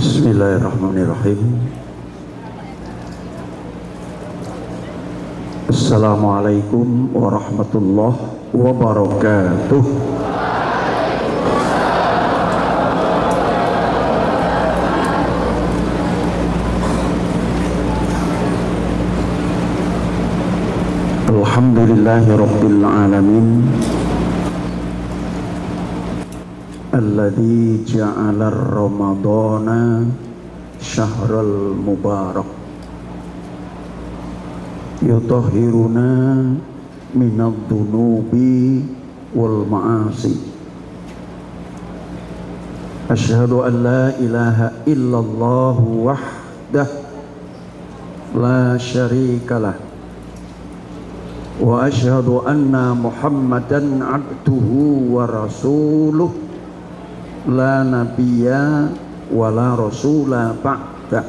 Bismillahirrahmanirrahim. Assalamualaikum warahmatullahi wabarakatuh. Alhamdulillahi rabbil alamin, alladzi ja'ala ramadhana syahrul mubarak yutahhiruna minadh dhunubi wal ma'asi. Asyhadu an la ilaha illallah wahdah la syarikalah wa asyhadu anna Muhammadan abduhu wa rasuluh la nabiyya wa la rasula ba'da.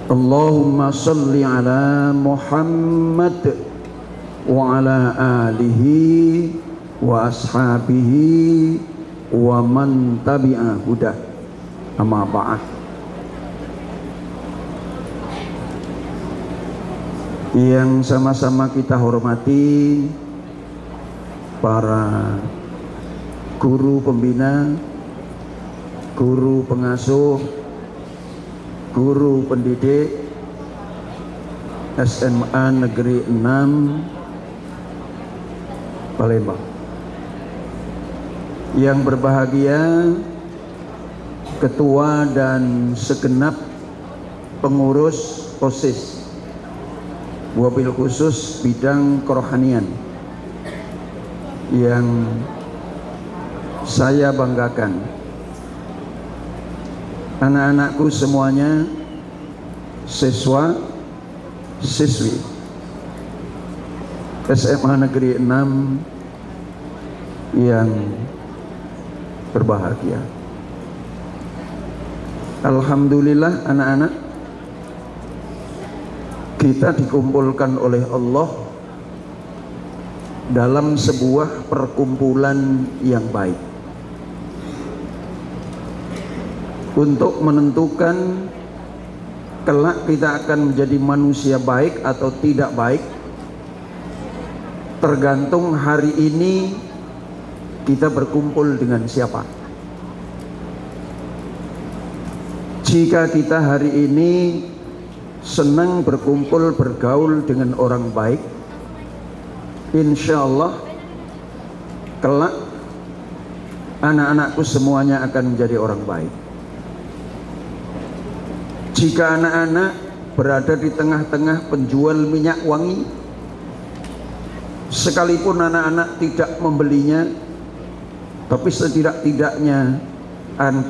Allahumma salli ala Muhammad wa ala alihi wa ashabihi wa man tabi'a huda. Amma ba'd. Yang sama-sama kita hormati para guru pembina, guru pengasuh, guru pendidik SMA Negeri 6 Palembang. Yang berbahagia ketua dan segenap pengurus OSIS, wabil khusus bidang kerohanian, yang saya banggakan. Anak-anakku semuanya siswa siswi SMA Negeri 6 yang berbahagia. Alhamdulillah anak-anak, kita dikumpulkan oleh Allah dalam sebuah perkumpulan yang baik untuk menentukan kelak kita akan menjadi manusia baik atau tidak baik. Tergantung hari ini kita berkumpul dengan siapa. Jika kita hari ini senang berkumpul bergaul dengan orang baik, insya Allah kelak anak-anakku semuanya akan menjadi orang baik. Jika anak-anak berada di tengah-tengah penjual minyak wangi, sekalipun anak-anak tidak membelinya, tapi setidak-tidaknya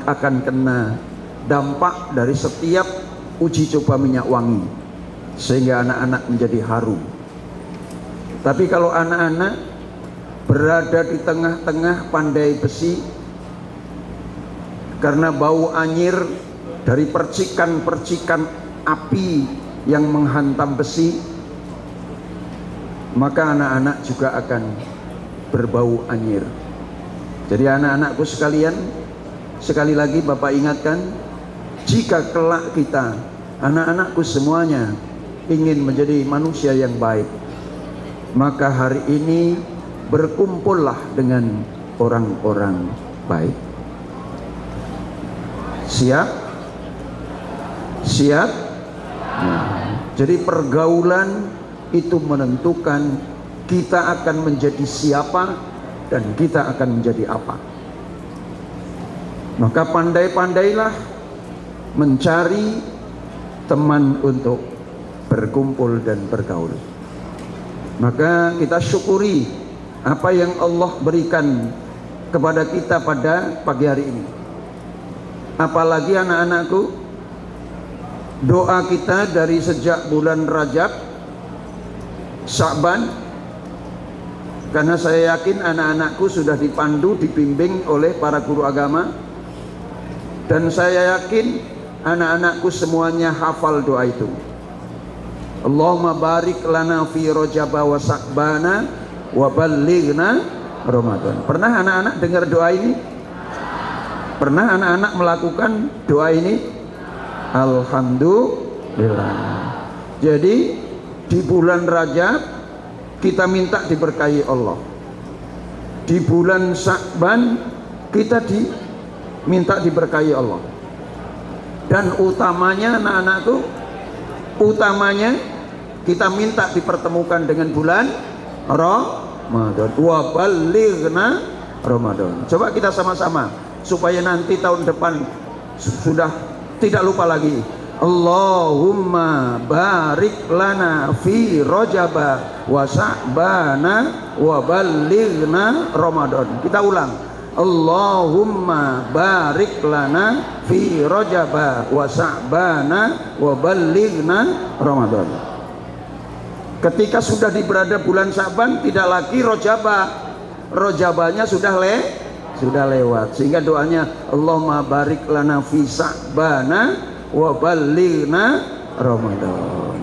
akan kena dampak dari setiap uji coba minyak wangi, sehingga anak-anak menjadi harum. Tapi kalau anak-anak berada di tengah-tengah pandai besi, karena bau anyir dari percikan-percikan api yang menghantam besi, maka anak-anak juga akan berbau anyir. Jadi anak-anakku sekalian, sekali lagi Bapak ingatkan, jika kelak kita, anak-anakku semuanya, ingin menjadi manusia yang baik, maka hari ini berkumpullah dengan orang-orang baik. Siap? Siap? Nah, jadi pergaulan itu menentukan kita akan menjadi siapa dan kita akan menjadi apa. Maka pandai-pandailah mencari teman untuk berkumpul dan bergaul. Maka kita syukuri apa yang Allah berikan kepada kita pada pagi hari ini. Apalagi anak-anakku, doa kita dari sejak bulan Rajab, Sya'ban, karena saya yakin anak-anakku sudah dipandu, dibimbing oleh para guru agama, dan saya yakin anak-anakku semuanya hafal doa itu. Allahumma barik lana fi Rajab wa Sya'bana wa ballighna Ramadan. Pernah anak-anak dengar doa ini? Pernah anak-anak melakukan doa ini? Alhamdulillah. Jadi di bulan Rajab kita minta diberkahi Allah. Di bulan Sya'ban kita diminta diberkahi Allah. Dan utamanya anak-anakku, utamanya kita minta dipertemukan dengan bulan Ramadan. Wa balighna Ramadan. Coba kita sama-sama supaya nanti tahun depan sudah tidak lupa lagi. Allahumma barik lana fi Rajaba wa Sya'bana wa balighna Ramadan. Kita ulang. Allahumma barik lana fi Rajaba wa Sya'bana wa balighna Ramadan. Ketika sudah berada bulan Sya'ban, tidak lagi Rajaba. Rajabanya sudah lewat, sehingga doanya Allahumma barik lana fi Sya'bana wa balighna Ramadan.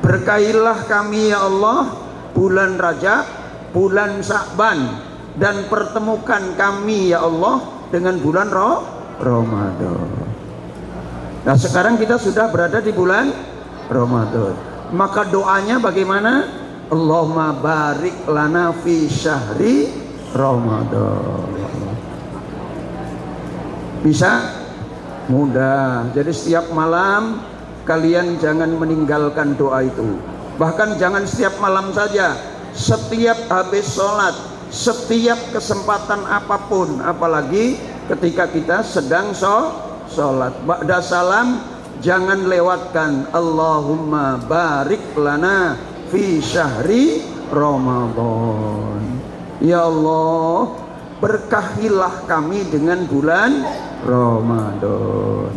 Berkahilah kami ya Allah bulan Rajab, bulan Sya'ban, dan pertemukan kami ya Allah dengan bulan Ramadan. Nah sekarang kita sudah berada di bulan Ramadan, maka doanya bagaimana? Allahumma barik lana fi syahri Ramadan. Bisa? Mudah. Jadi setiap malam kalian jangan meninggalkan doa itu. Bahkan jangan setiap malam saja, setiap habis sholat, setiap kesempatan apapun, apalagi ketika kita sedang sholat. Ba'da salam jangan lewatkan Allahumma barik lana fi syahri Ramadan. Ya Allah, berkahilah kami dengan bulan Ramadan.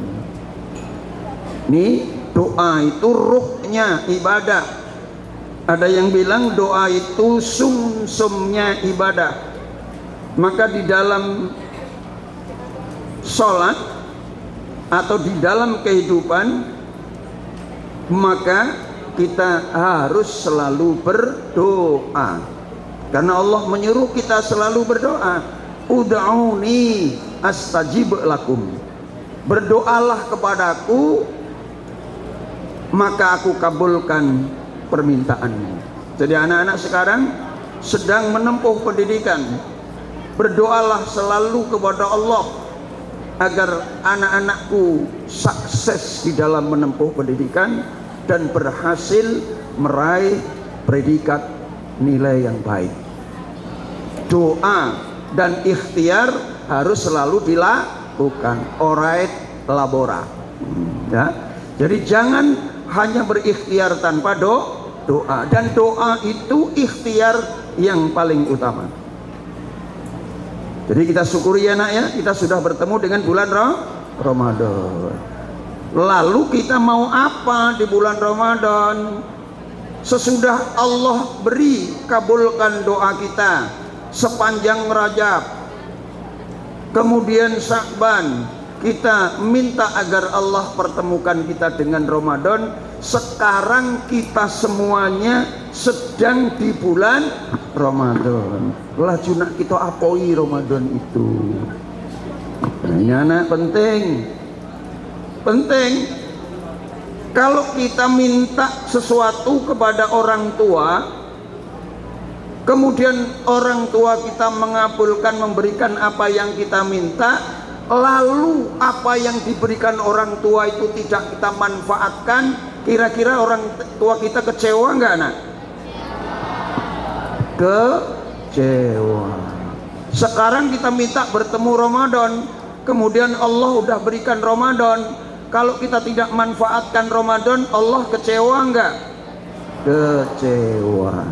Ini doa itu ruhnya ibadah. Ada yang bilang doa itu sumsumnya ibadah. Maka di dalam sholat atau di dalam kehidupan, maka kita harus selalu berdoa. Karena Allah menyuruh kita selalu berdoa. Ud'uni astajib lakum. Berdoalah kepadaku, maka aku kabulkan permintaanmu. Jadi anak-anak sekarang sedang menempuh pendidikan. Berdoalah selalu kepada Allah agar anak-anakku sukses di dalam menempuh pendidikan dan berhasil meraih predikat nilai yang baik. Doa dan ikhtiar harus selalu dilakukan. Orait labora. Ya. Jadi jangan hanya berikhtiar tanpa doa. Dan doa itu ikhtiar yang paling utama. Jadi kita syukuri ya nak ya, kita sudah bertemu dengan bulan Ramadan. Lalu kita mau apa di bulan Ramadan? Sesudah Allah beri kabulkan doa kita sepanjang Rajab, kemudian Sya'ban, kita minta agar Allah pertemukan kita dengan Ramadan. Sekarang kita semuanya sedang di bulan Ramadan. Laju nak kita apoi Ramadan itu. Nah, ini anak penting. Kalau kita minta sesuatu kepada orang tua, kemudian orang tua kita mengabulkan, memberikan apa yang kita minta, lalu apa yang diberikan orang tua itu tidak kita manfaatkan, kira-kira orang tua kita kecewa enggak nak? Kecewa. Sekarang kita minta bertemu Ramadan, kemudian Allah udah berikan Ramadan. Kalau kita tidak manfaatkan Ramadan, Allah kecewa enggak? Kecewa.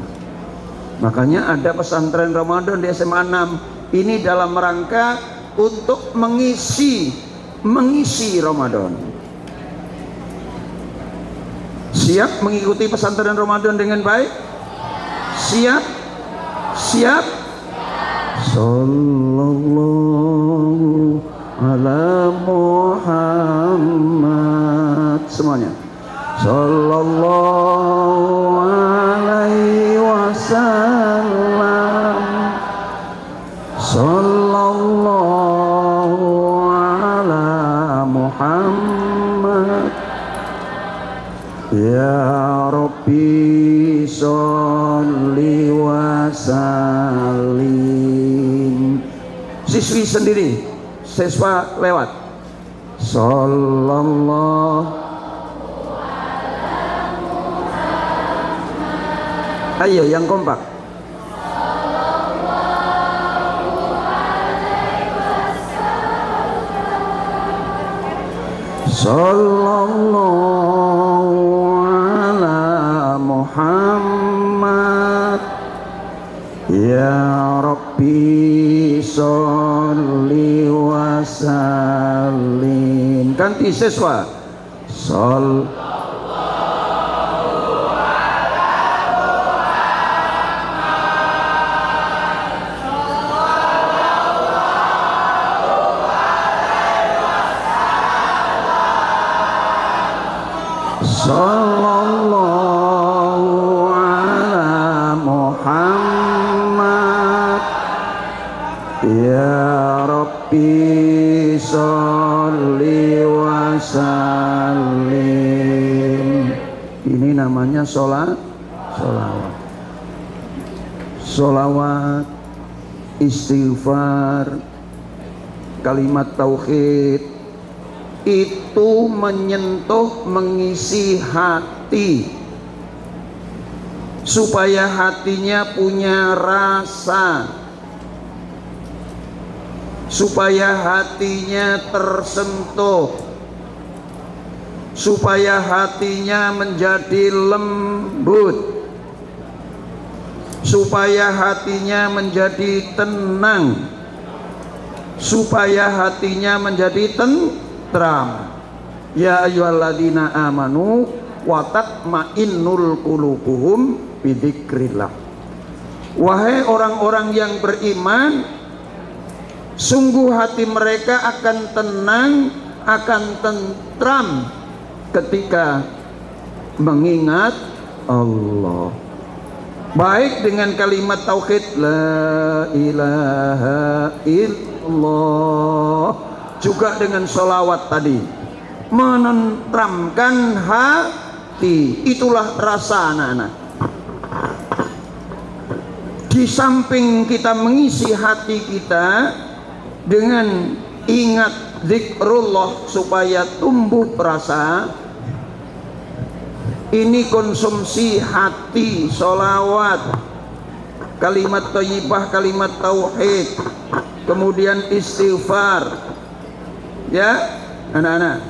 Makanya ada pesantren Ramadan di SMA 6. Ini dalam rangka untuk mengisi Ramadan. Siap mengikuti pesantren Ramadan dengan baik? Siap? Sallallahu ala Muhammad. Semuanya. Sallallahu alaihi wasallam. Sallallahu Muhammad. Ya Rabbi sholli wa sallim. Siswi sendiri, siswa lewat. Sallallahu. Ayo yang kompak. Sallallahu ala Muhammad. Ya Rabbi sholli wa sallim. Ganti siswa. Sallallahu ala Muhammad. Ya Rabbi sholli wa sallim. Ini namanya solawat. Solawat, istighfar, kalimat tauhid itu menyentuh, mengisi hati supaya hatinya punya rasa, supaya hatinya tersentuh, supaya hatinya menjadi lembut, supaya hatinya menjadi tenang, supaya hatinya menjadi tentram. Ya ayyuhalladzina amanu wa tatma'innul qulubuhum bidzikrillah. Wahai orang-orang yang beriman, sungguh hati mereka akan tenang, akan tentram ketika mengingat Allah. Baik dengan kalimat tauhid la ilaha illallah, juga dengan sholawat tadi, menentramkan hati. Itulah rasa anak-anak. Di samping kita mengisi hati kita dengan ingat zikrullah supaya tumbuh rasa, ini konsumsi hati, sholawat, kalimat thayyibah, kalimat tauhid, kemudian istighfar. Ya anak-anak,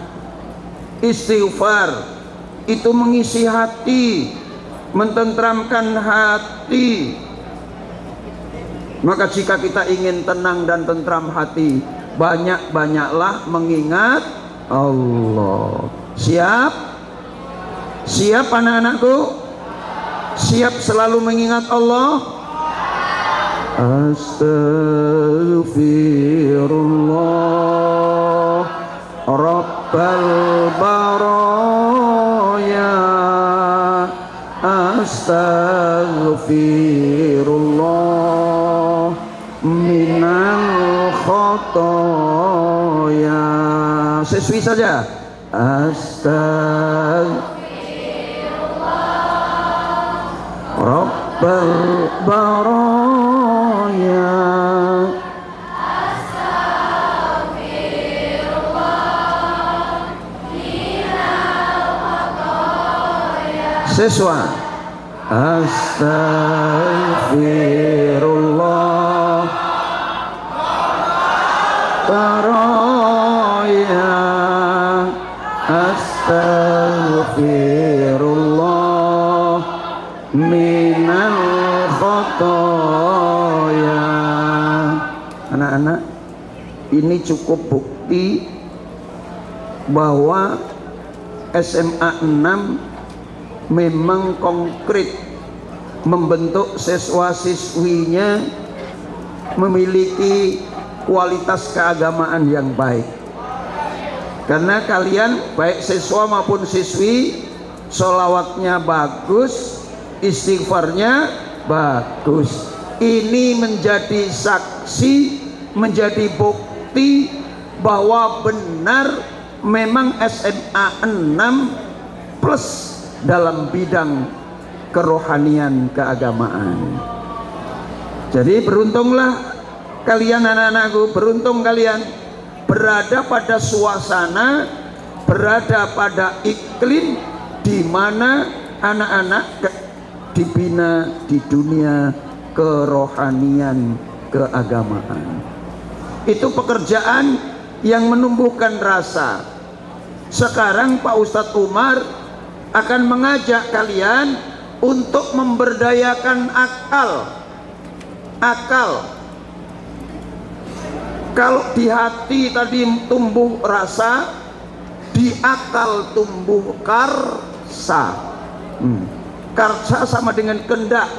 istighfar itu mengisi hati, mententramkan hati. Maka jika kita ingin tenang dan tentram hati, banyak-banyaklah mengingat Allah. Siap? Siap anak-anakku? Siap selalu mengingat Allah? Astaghfirullah Rabbal baraya. Astaghfirullah minal khotoya. Siswi saja. Astaghfirullah Rabbal baraya. Siswa. Astaghfirullah baraya. Astaghfirullah minal khotoya. Anak-anak, ini cukup bukti bahwa SMA 6 memang konkret membentuk siswa-siswinya memiliki kualitas keagamaan yang baik. Karena kalian baik siswa maupun siswi, sholawatnya bagus, istighfarnya bagus. Ini menjadi saksi, menjadi bukti bahwa benar memang SMA 6 plus dalam bidang kerohanian keagamaan. Jadi beruntunglah kalian anak-anakku, beruntung kalian berada pada suasana, berada pada iklim di mana anak-anak dibina di dunia kerohanian keagamaan. Itu pekerjaan yang menumbuhkan rasa. Sekarang Pak Ustadz Umar akan mengajak kalian untuk memberdayakan akal. Kalau di hati tadi tumbuh rasa, di akal tumbuh karsa. Karsa sama dengan kehendak.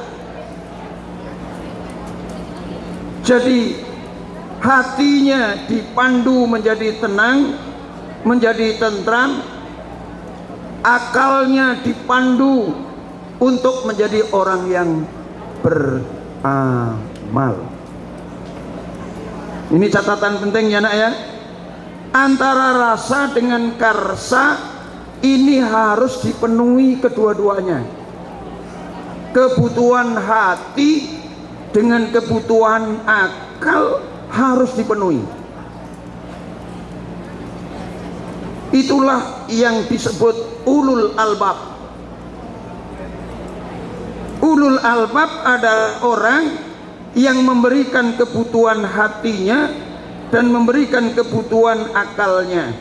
Jadi hatinya dipandu menjadi tenang, menjadi tentram, akalnya dipandu untuk menjadi orang yang beramal. Ini catatan penting ya nak ya. Antara rasa dengan karsa ini harus dipenuhi kedua-duanya. Kebutuhan hati dengan kebutuhan akal harus dipenuhi. Itulah yang disebut ulul albab. Ulul albab adalah orang yang memberikan kebutuhan hatinya dan memberikan kebutuhan akalnya.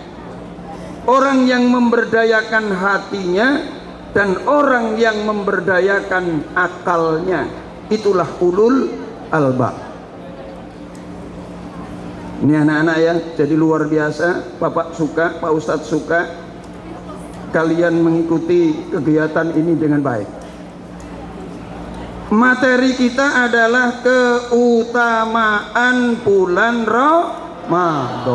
Orang yang memberdayakan hatinya dan orang yang memberdayakan akalnya, itulah ulul albab. Ini anak-anak ya, jadi luar biasa. Bapak suka, Pak Ustadz suka kalian mengikuti kegiatan ini dengan baik. Materi kita adalah keutamaan bulan Ramadan.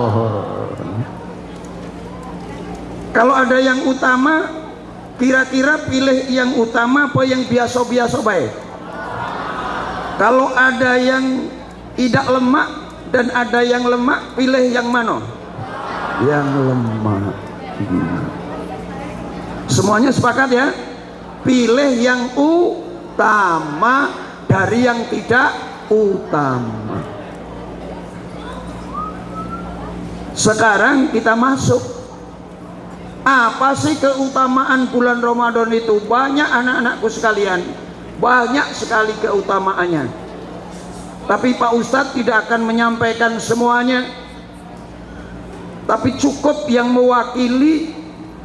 Kalau ada yang utama, kira-kira pilih yang utama apa yang biasa-biasa baik? Kalau ada yang tidak lemak dan ada yang lemak, pilih yang mana? Yang lemak. Semuanya sepakat ya? Pilih yang utama dari yang tidak utama. Sekarang kita masuk. Apa sih keutamaan bulan Ramadan itu? Banyak anak-anakku sekalian, banyak sekali keutamaannya. Tapi Pak Ustadz tidak akan menyampaikan semuanya. Tapi cukup yang mewakili,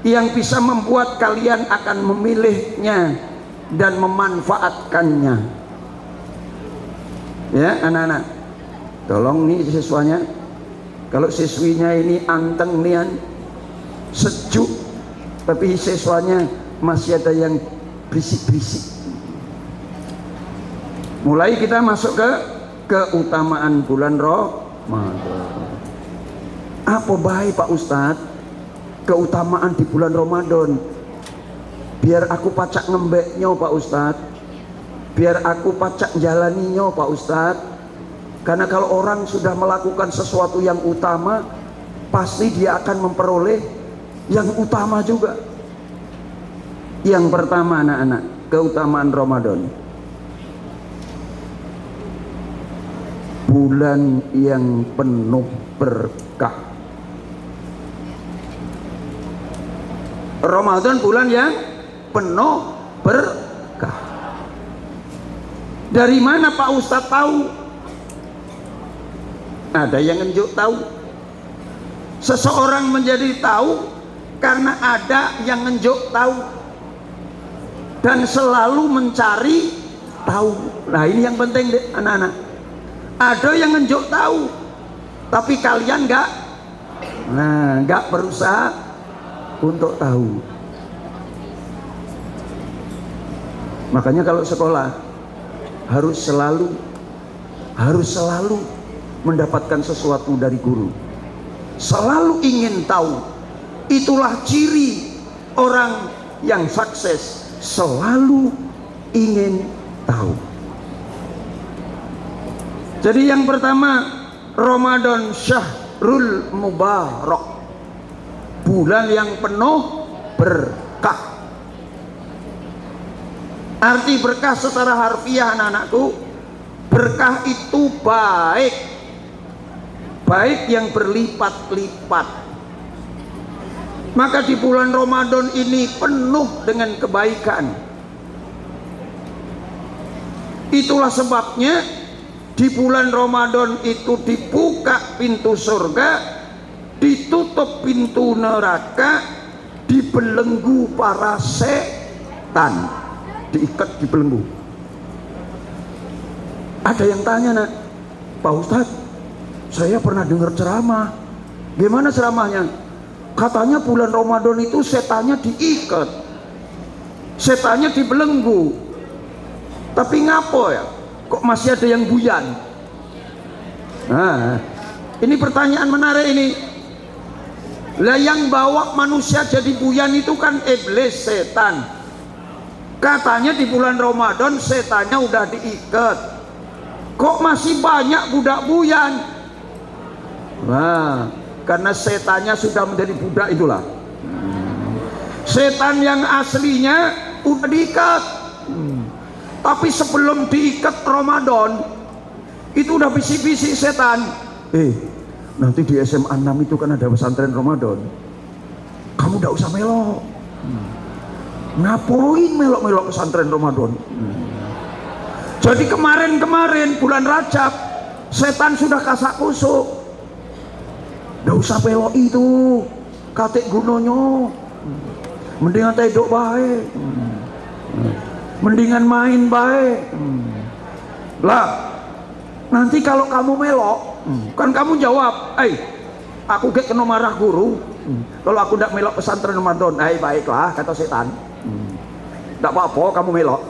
yang bisa membuat kalian akan memilihnya dan memanfaatkannya. Ya anak-anak, tolong nih siswanya, kalau siswinya ini anteng nian, sejuk, tapi siswanya masih ada yang berisik-berisik. Mulai kita masuk ke keutamaan bulan Ramadan. Apa baik Pak Ustadz keutamaan di bulan Ramadan? Biar aku pacak ngembeknya Pak Ustadz, biar aku pacak jalaninya Pak Ustadz. Karena kalau orang sudah melakukan sesuatu yang utama, pasti dia akan memperoleh yang utama juga. Yang pertama anak-anak, keutamaan Ramadan, bulan yang penuh berkah. Ramadan bulan yang penuh berkah. Dari mana Pak Ustadz tahu? Ada yang nunjuk tahu. Seseorang menjadi tahu karena ada yang nunjuk tahu dan selalu mencari tahu. Nah ini yang penting deh anak-anak. Ada yang nunjuk tahu, tapi kalian nggak berusaha untuk tahu. Makanya kalau sekolah harus selalu mendapatkan sesuatu dari guru, selalu ingin tahu. Itulah ciri orang yang sukses, selalu ingin tahu. Jadi yang pertama, Ramadan syahrul mubarak. bulan yang penuh berkah. Arti berkah secara harfiah anak-anakku, berkah itu baik, baik yang berlipat-lipat. Maka di bulan Ramadan ini penuh dengan kebaikan. Itulah sebabnya di bulan Ramadan itu dibuka pintu surga, ditutup pintu neraka, dibelenggu para setan, diikat dibelenggu. Ada yang tanya, nak, Pak Ustadz, saya pernah dengar ceramah. Gimana ceramahnya? Katanya bulan Ramadan itu setannya diikat, setannya dibelenggu. Tapi ngapo ya? Kok masih ada yang buyan? Nah, ini pertanyaan menarik ini. Lah yang bawa manusia jadi buyan itu kan iblis, setan. Katanya di bulan Ramadan setannya udah diikat. Kok masih banyak budak buyan? Nah, karena setannya sudah menjadi budak itulah. Setan yang aslinya udah diikat. Tapi sebelum diikat Ramadan itu udah bisik-bisik setan. Nanti di SMA 6 itu kan ada pesantren Ramadan. Kamu gak usah melok. Ngapain melok-melok pesantren Ramadan? Jadi kemarin bulan Rajab setan sudah kasak kusuk. Gak usah melok itu, katik gunanya. Mendingan tedok baik. Mendingan main baik. Lah, nanti kalau kamu melok, kan kamu jawab, aku gak kena marah guru. Kalau aku tidak melok pesantren Ramadan, baiklah, kata setan. Tidak apa-apa kamu melok.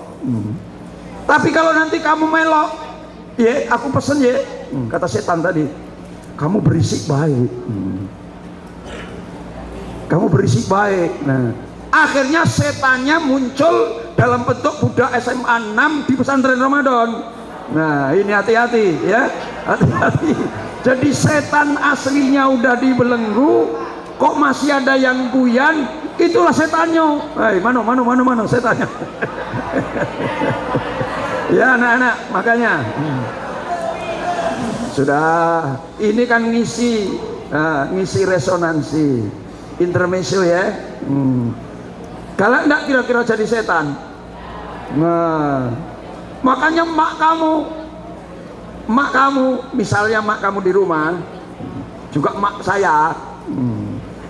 Tapi kalau nanti kamu melok, ya aku pesen ya, kata setan tadi, kamu berisik baik. Kamu berisik baik. Nah, akhirnya setannya muncul dalam bentuk budak SMA 6 di pesantren Ramadan. Nah, ini hati-hati ya, hati-hati. Jadi setan aslinya udah dibelenggu, kok masih ada yang buyan, itulah setannya. Mana setannya? Ya anak-anak, makanya sudah ini kan ngisi resonansi intermezzo ya. Kalau enggak kira-kira jadi setan. Nah, makanya mak kamu, misalnya mak kamu di rumah, juga mak saya,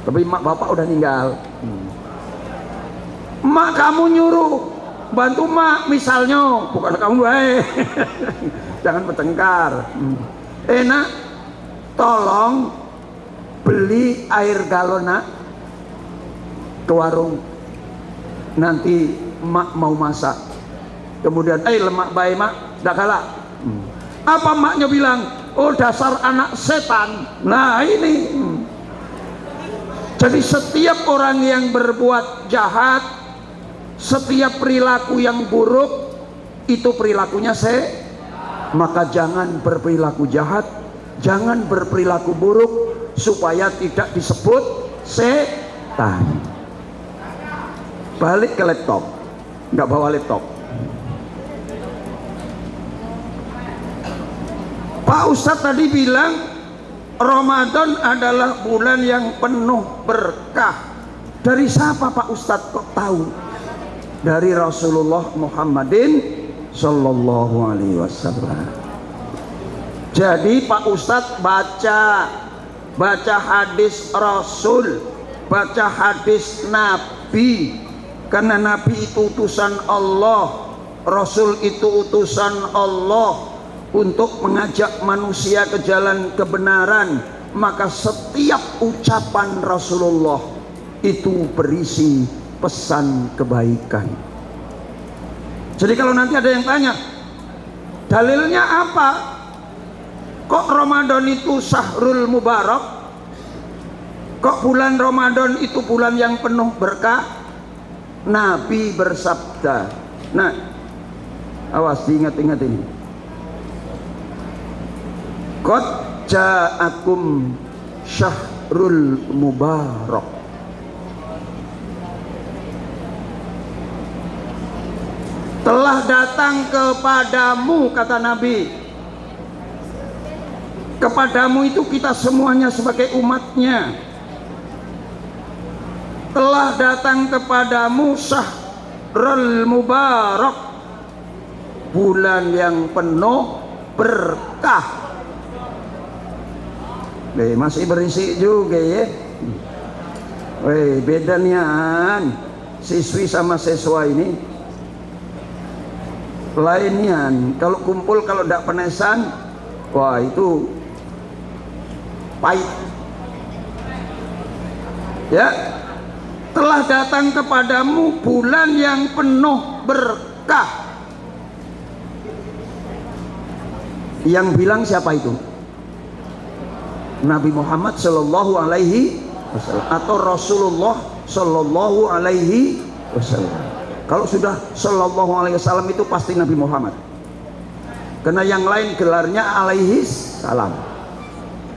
tapi mak bapak udah meninggal. Mak kamu nyuruh bantu mak, misalnya, bukan kamu baik, jangan bertengkar. Nak, tolong beli air galon nak ke warung. Nanti mak mau masak. Kemudian lemak bayi mak dak kalah. Apa maknya bilang, oh dasar anak setan. Nah ini. Jadi setiap orang yang berbuat jahat, setiap perilaku yang buruk, itu perilakunya maka jangan berperilaku jahat, jangan berperilaku buruk, supaya tidak disebut setan. Balik ke laptop, nggak bawa laptop. Pak Ustadz tadi bilang Ramadan adalah bulan yang penuh berkah. Dari siapa Pak Ustadz kok tahu? Dari Rasulullah Muhammadin Sallallahu Alaihi Wasallam. Jadi Pak Ustadz baca hadis Rasul, baca hadis Nabi. Karena Nabi itu utusan Allah, Rasul itu utusan Allah untuk mengajak manusia ke jalan kebenaran. Maka setiap ucapan Rasulullah itu berisi pesan kebaikan. Jadi kalau nanti ada yang tanya, dalilnya apa? Kok Ramadan itu syahrul mubarak? Kok bulan Ramadan itu bulan yang penuh berkah? Nabi bersabda, nah awas diingat-ingat ini, qad ja'akum syahrul mubarak. Telah datang kepadamu, kata Nabi. Kepadamu itu kita semuanya sebagai umatnya. Telah datang kepadamu syahrul mubarak, bulan yang penuh berkah. Masih berisik juga ya. Beda nian siswi sama siswa ini. Lain nian. Kalau kumpul, kalau tidak penesan, wah itu pahit. Ya, telah datang kepadamu bulan yang penuh berkah. Yang bilang siapa itu? Nabi Muhammad Shallallahu Alaihi Wasallam atau Rasulullah Shallallahu Alaihi Wasallam. Kalau sudah Shallallahu Alaihi Wasallam itu pasti Nabi Muhammad. Karena yang lain gelarnya alaihi salam.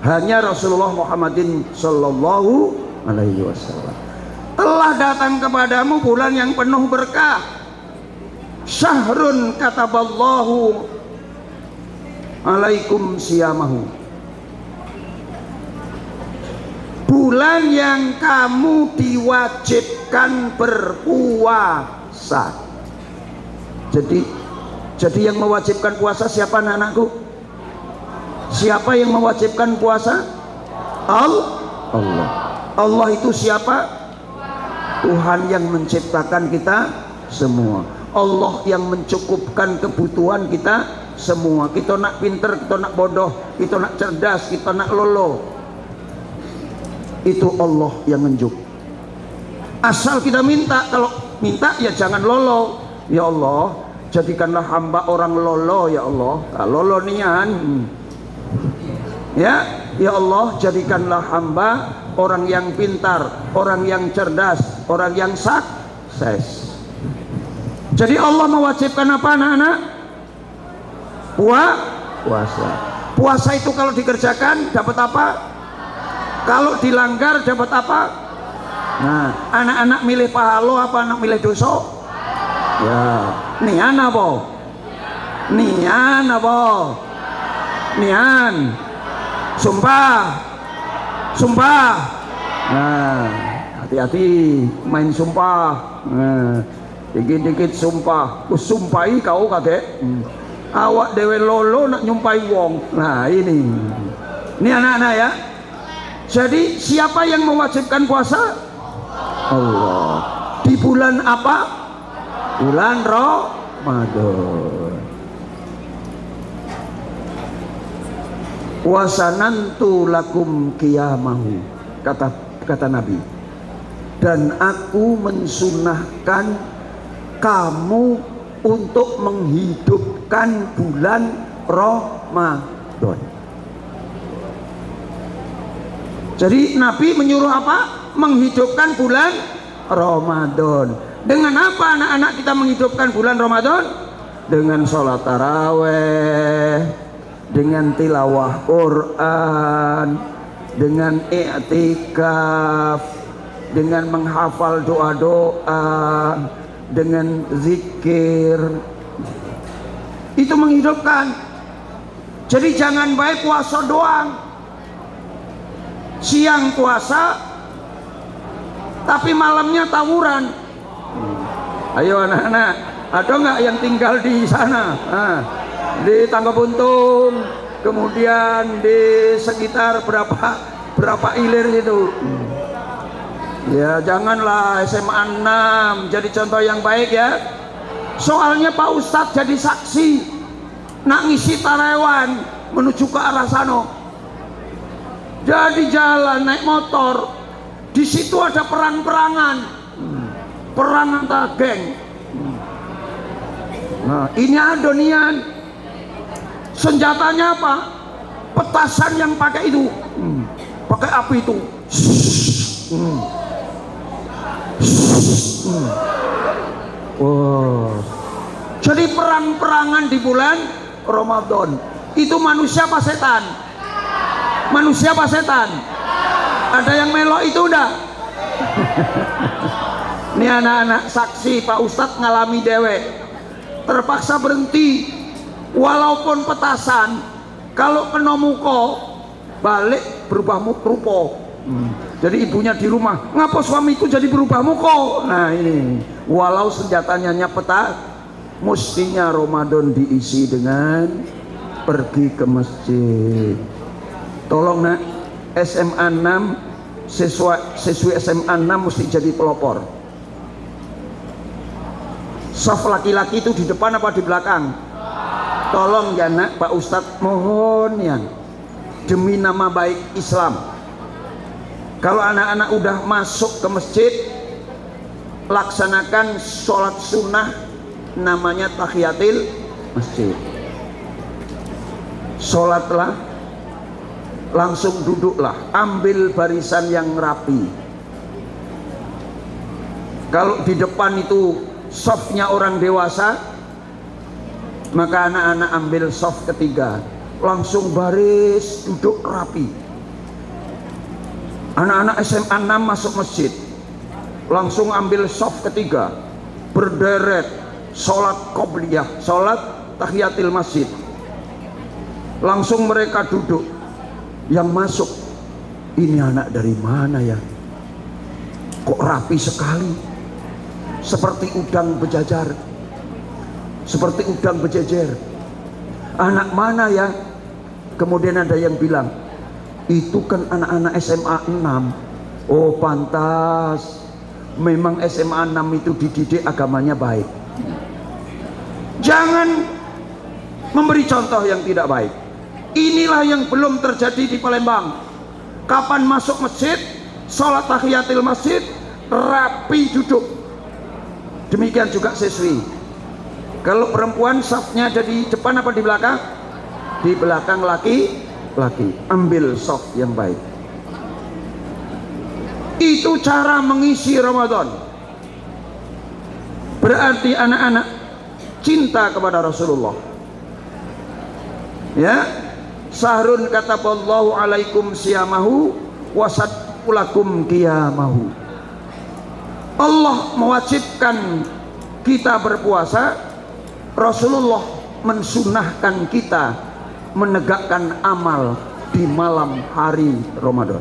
Hanya Rasulullah Muhammadin Shallallahu Alaihi Wasallam. Telah datang kepadamu bulan yang penuh berkah. Syahrun kataballahu alaikum siyamahu. Bulan yang kamu diwajibkan berpuasa. Jadi yang mewajibkan puasa siapa, anak-anakku? Siapa yang mewajibkan puasa? Allah. Allah itu siapa? Tuhan yang menciptakan kita semua. Allah yang mencukupkan kebutuhan kita semua. Kita nak pinter, kita nak bodoh, kita nak cerdas, kita nak lolo, itu Allah yang nunjuk. Asal kita minta. Kalau minta ya jangan lolo. Ya Allah, jadikanlah hamba orang lolo ya Allah. Lolo nian. Ya Allah, jadikanlah hamba orang yang pintar, orang yang cerdas, orang yang sukses. Jadi Allah mewajibkan apa, anak-anak? Puasa. Puasa itu kalau dikerjakan dapat apa? Kalau dilanggar dapat apa? Nah, anak-anak milih pahalo apa anak milih dosa? Ya, nian apa? Nian apa? Nian. Sumpah. Nah, hati-hati main sumpah. Nah, dikit-dikit sumpah. Sumpahi kau kakek. Awak dewe lolo nak nyumpahi wong. Nah, ini anak-anak ya. Jadi siapa yang mewajibkan puasa? Allah. Di bulan apa? Bulan Ramadan. Wasanantu lakum qiyamahu, kata Nabi. Dan aku mensunahkan kamu untuk menghidupkan bulan Ramadan. Jadi Nabi menyuruh apa? Menghidupkan bulan Ramadan. Dengan apa anak-anak kita menghidupkan bulan Ramadan? Dengan sholat taraweh, dengan tilawah Quran, dengan i'tikaf, dengan menghafal doa-doa, dengan zikir. Itu menghidupkan. Jadi jangan baik puasa doang, siang puasa tapi malamnya tawuran. Ayo anak-anak, ada nggak yang tinggal di sana? Di Tangga Buntung, kemudian di sekitar berapa ilir itu? Ya janganlah SMA 6 jadi contoh yang baik ya. Soalnya Pak Ustadz jadi saksi nak ngisi tarewan menuju ke arah sana. Jadi jalan naik motor, di situ ada perang-perangan, perang antar geng. Nah ini ada nian, senjatanya apa? Petasan yang pakai itu, pakai api itu. Wow. Jadi perang-perangan di bulan Ramadan. Itu manusia apa setan? Manusia apa setan? Ada yang melok itu udah. Ini anak-anak saksi Pak Ustadz ngalami dewek. terpaksa berhenti, walaupun petasan. Kalau kena muka balik berubah rupa. Jadi ibunya di rumah, ngapa suamiku jadi berubah muka? Nah ini, walau senjatanya peta, mestinya Ramadan diisi dengan pergi ke masjid. Tolong nak, SMA 6, siswi SMA 6 mesti jadi pelopor. Saf laki-laki itu di depan apa di belakang? Tolong ya nak, Pak Ustadz mohon ya, demi nama baik Islam, kalau anak-anak udah masuk ke masjid, laksanakan sholat sunnah namanya tahiyatil masjid. Sholatlah, langsung duduklah, ambil barisan yang rapi. Kalau di depan itu safnya orang dewasa, maka anak-anak ambil saf ketiga, langsung baris duduk rapi. Anak-anak SMA 6 masuk masjid, langsung ambil saf ketiga, berderet, sholat qobliyah, sholat tahiyatil masjid. Langsung mereka duduk. Yang masuk, ini anak dari mana ya? Kok rapi sekali, seperti udang berjajar, seperti udang berjejer. Anak mana ya? Kemudian ada yang bilang, itu kan anak-anak SMA 6. Oh pantas, memang SMA 6 itu dididik agamanya baik. Jangan memberi contoh yang tidak baik. Inilah yang belum terjadi di Palembang. Kapan masuk masjid, sholat tahiyatil masjid, rapi duduk. Demikian juga siswi. Kalau perempuan safnya ada di depan apa di belakang? Di belakang laki-laki. Ambil saf yang baik. Itu cara mengisi Ramadan. Berarti anak-anak cinta kepada Rasulullah. Ya, sahrun kataballahu alaikum siyamahu wasatulakum qiyamahu. Allah mewajibkan kita berpuasa, Rasulullah mensunahkan kita menegakkan amal di malam hari Ramadan.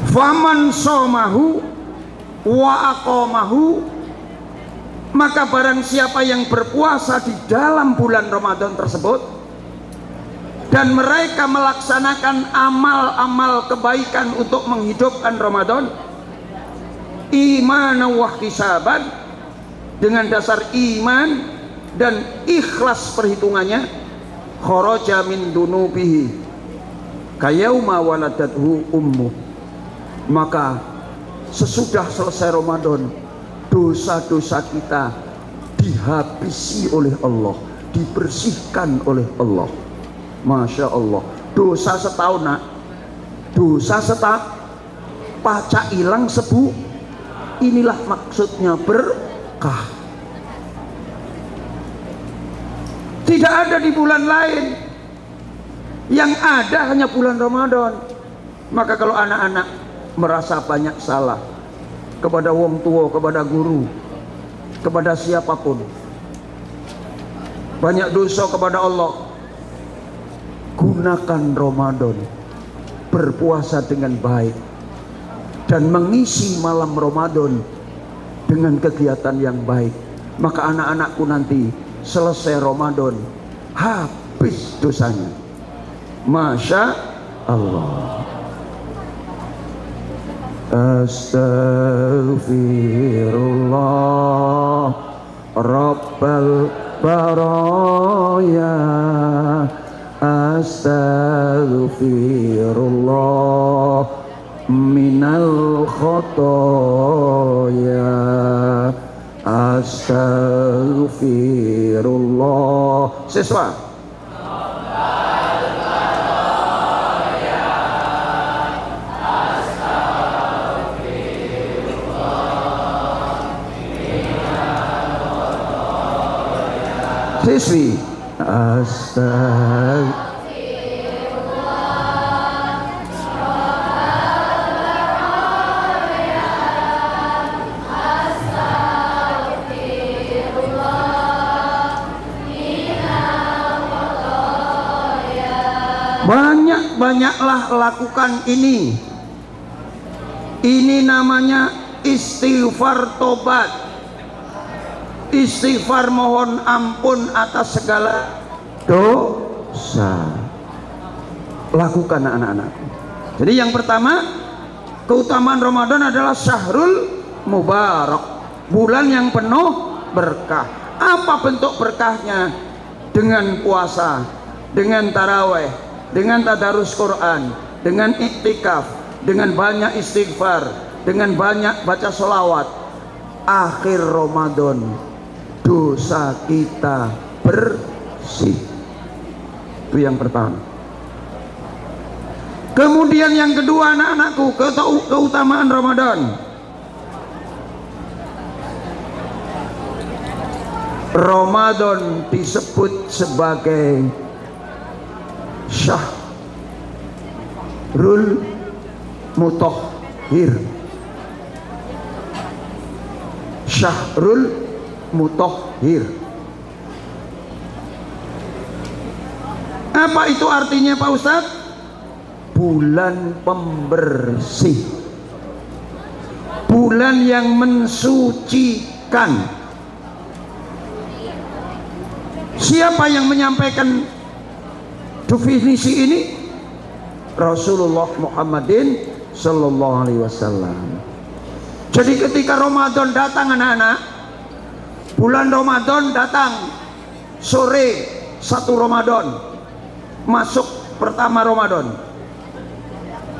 Faman somahu wa aqamahu, maka barang siapa yang berpuasa di dalam bulan Ramadan tersebut dan mereka melaksanakan amal-amal kebaikan untuk menghidupkan Ramadan, imanan wa ihtisaban, dengan dasar iman dan ikhlas perhitungannya, kharaja min dunubihi kayauma waladathu ummu, maka sesudah selesai Ramadan dosa-dosa kita dihabisi oleh Allah, dibersihkan oleh Allah. Masya Allah. Dosa setahun nak, dosa setahun pacak hilang sebu. Inilah maksudnya berkah. Tidak ada di bulan lain, yang ada hanya bulan Ramadan. Maka kalau anak-anak merasa banyak salah kepada wong tua, kepada guru, kepada siapapun, banyak dosa kepada Allah, gunakan Ramadan, berpuasa dengan baik dan mengisi malam Ramadan dengan kegiatan yang baik. Maka anak-anakku nanti selesai Ramadan habis dosanya. Masya Allah. Astaghfirullah Rabbal baraya, astaghfirullah minal khotoya, astaghfirullah. Siswa, siswi, Banyak-banyaklah lakukan ini. Ini namanya istighfar tobat. Istighfar mohon ampun atas segala dosa. Lakukan anak-anakku. Jadi yang pertama, keutamaan Ramadan adalah syahrul mubarak, bulan yang penuh berkah. Apa bentuk berkahnya? Dengan puasa, dengan taraweh, dengan tadarus Quran, dengan iktikaf, dengan banyak istighfar, dengan banyak baca sholawat. Akhir Ramadan dosa kita bersih. Itu yang pertama. Kemudian yang kedua, anak-anakku, keutamaan Ramadan. Ramadan disebut sebagai syahrul mutahhir. Syahrul mutahhir. Apa itu artinya, Pak Ustadz? Bulan pembersih, bulan yang mensucikan. Siapa yang menyampaikan definisi ini? Rasulullah Muhammadin Sallallahu Alaihi Wasallam. Jadi ketika Ramadan datang, anak-anak, bulan Ramadan datang, sore 1 Ramadan, masuk pertama Ramadan.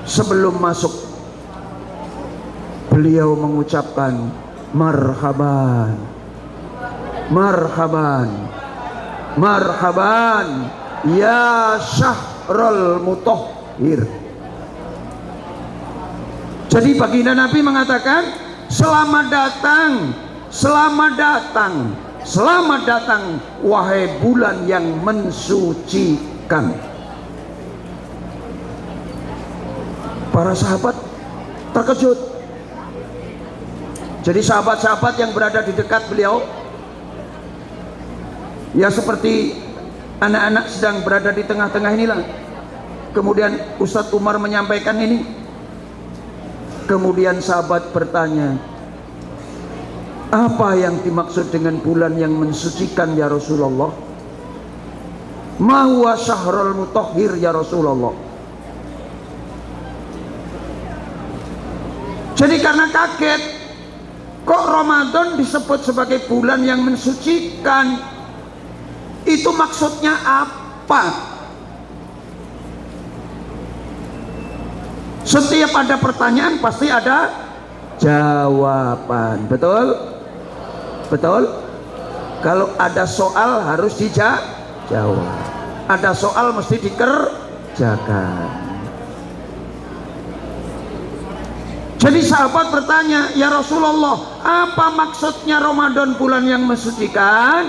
Sebelum masuk, beliau mengucapkan marhaban, marhaban, marhaban ya syahrul mutahhir. Jadi baginda Nabi mengatakan, selamat datang, selamat datang, selamat datang wahai bulan yang mensucikan. Para sahabat terkejut. Jadi sahabat-sahabat yang berada di dekat beliau, ya seperti anak-anak sedang berada di tengah-tengah inilah. Kemudian Ustadz Umar menyampaikan ini. Kemudian sahabat bertanya, apa yang dimaksud dengan bulan yang mensucikan ya Rasulullah? Ma huwa syahrul mutahhir ya Rasulullah? Jadi karena kaget, kok Ramadan disebut sebagai bulan yang mensucikan? Itu maksudnya apa? Setiap ada pertanyaan pasti ada jawaban. Betul? Betul? Kalau ada soal harus dijawab. Ada soal mesti dikerjakan. Jadi sahabat bertanya, ya Rasulullah, apa maksudnya Ramadan bulan yang mensucikan?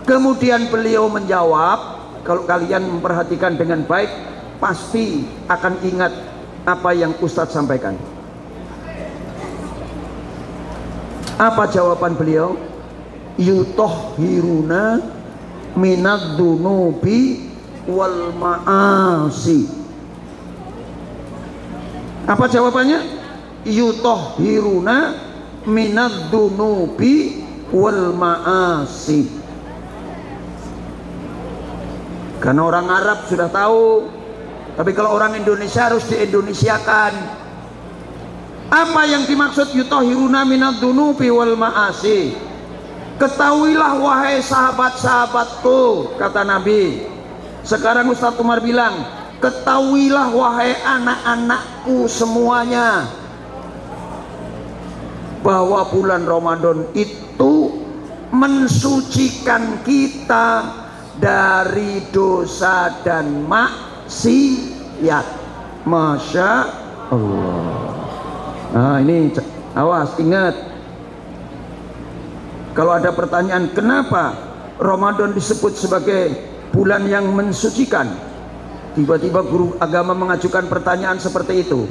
Kemudian beliau menjawab, kalau kalian memperhatikan dengan baik, pasti akan ingat apa yang Ustadz sampaikan. Apa jawaban beliau? Yutahhiruna minad dunubi wal ma'asi. Apa jawabannya? Yutahhiruna minad dunubi wal ma'asi. Karena orang Arab sudah tahu, tapi kalau orang Indonesia harus diindonesiakan. Apa yang dimaksud yutahhiruna minad dunubi wal ma'asi? Ketahuilah wahai sahabat-sahabatku, kata Nabi. Sekarang Ustadz Umar bilang, ketahuilah wahai anak-anakku semuanya, bahwa bulan Ramadan itu mensucikan kita dari dosa dan maksiat. Masya Allah. Nah ini awas, ingat, kalau ada pertanyaan kenapa Ramadan disebut sebagai bulan yang mensucikan, tiba-tiba guru agama mengajukan pertanyaan seperti itu,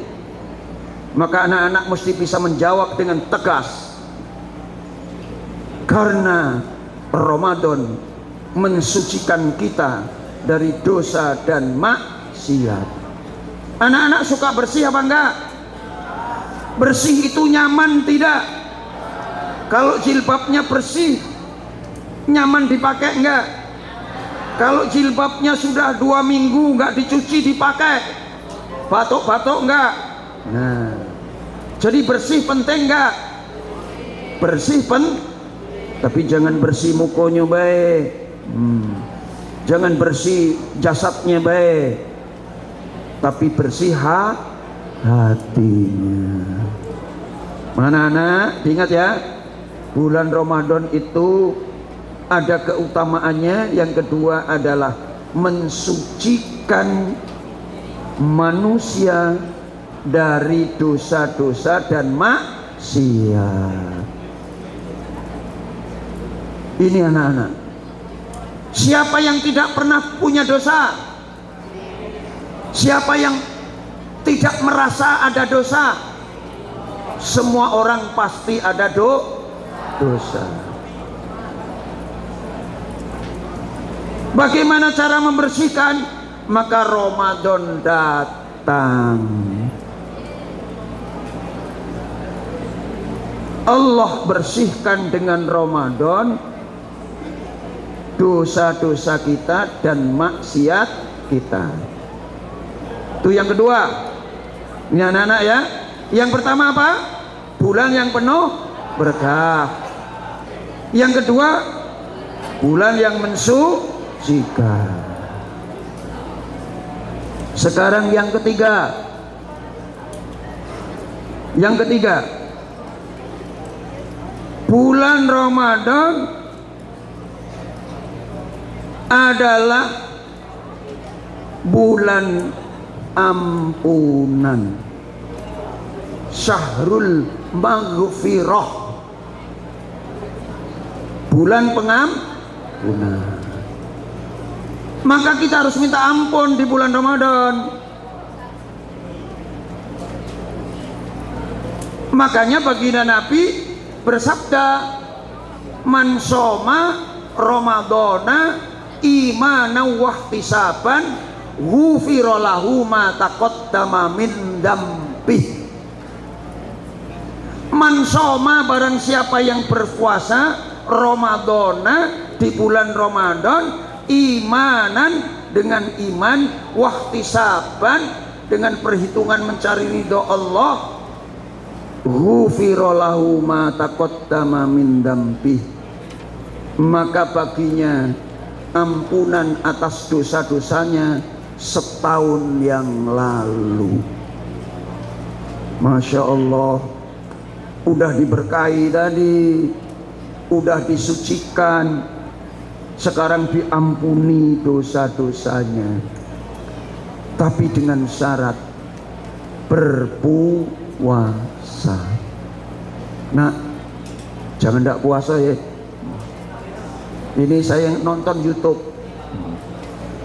maka anak-anak mesti bisa menjawab dengan tegas. Karena Ramadan mensucikan kita dari dosa dan maksiat. maksiat. Anak-anak suka bersih apa enggak? Bersih itu nyaman tidak? Kalau jilbabnya bersih, nyaman dipakai enggak? Kalau jilbabnya sudah 2 minggu enggak dicuci dipakai, batuk-batuk enggak? Nah, jadi bersih penting enggak? Bersih tapi jangan bersih mukonya baik, jangan bersih jasadnya baik, tapi bersih hatinya. Mana anak? Ingat ya, bulan Ramadan itu ada keutamaannya. Yang kedua adalah mensucikan manusia dari dosa-dosa dan maksiat. Ini anak-anak, siapa yang tidak pernah punya dosa? Siapa yang tidak merasa ada dosa? Semua orang pasti ada dosa. Bagaimana cara membersihkan? Maka Ramadan datang, Allah bersihkan dengan Ramadan dosa-dosa kita dan maksiat kita. Itu yang kedua. Ini anak-anak ya. Yang pertama apa? Bulan yang penuh berkah. Yang kedua, bulan yang mensucikan. Sekarang yang ketiga. Yang ketiga, bulan Ramadan adalah bulan ampunan, syahrul maghfirah, bulan pengampunan. Maka kita harus minta ampun di bulan Ramadan. Makanya baginda Nabi bersabda, man soma Ramadana imanan wahtisaban ghufira lahu ma taqaddama min dzambi. Man soma, barang siapa yang berpuasa Ramadana di bulan Ramadan imanan, dengan iman, wahtisaban, dengan perhitungan mencari ridho Allah, ghufira lahu ma taqaddama min dzambi, maka baginya ampunan atas dosa-dosanya setahun yang lalu. Masya Allah, udah diberkahi tadi, udah disucikan, sekarang diampuni dosa-dosanya, tapi dengan syarat berpuasa. Nah, jangan tidak puasa ya. Ini saya nonton YouTube,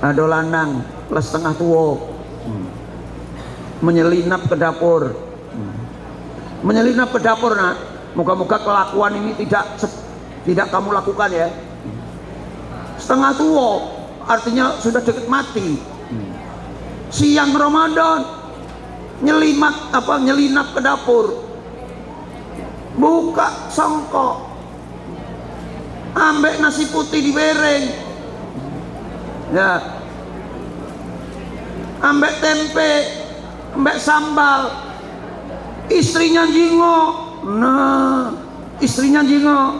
ada lanang les setengah tua menyelinap ke dapur, menyelinap ke dapur. Nak, moga-moga kelakuan ini tidak kamu lakukan ya. Setengah tua artinya sudah dekat mati. Siang Ramadan nyelinap ke dapur, buka songkok, ambek nasi putih di bereng, ya, ambek tempe, ambek sambal. Istrinya jingok. Nah, istrinya jingok,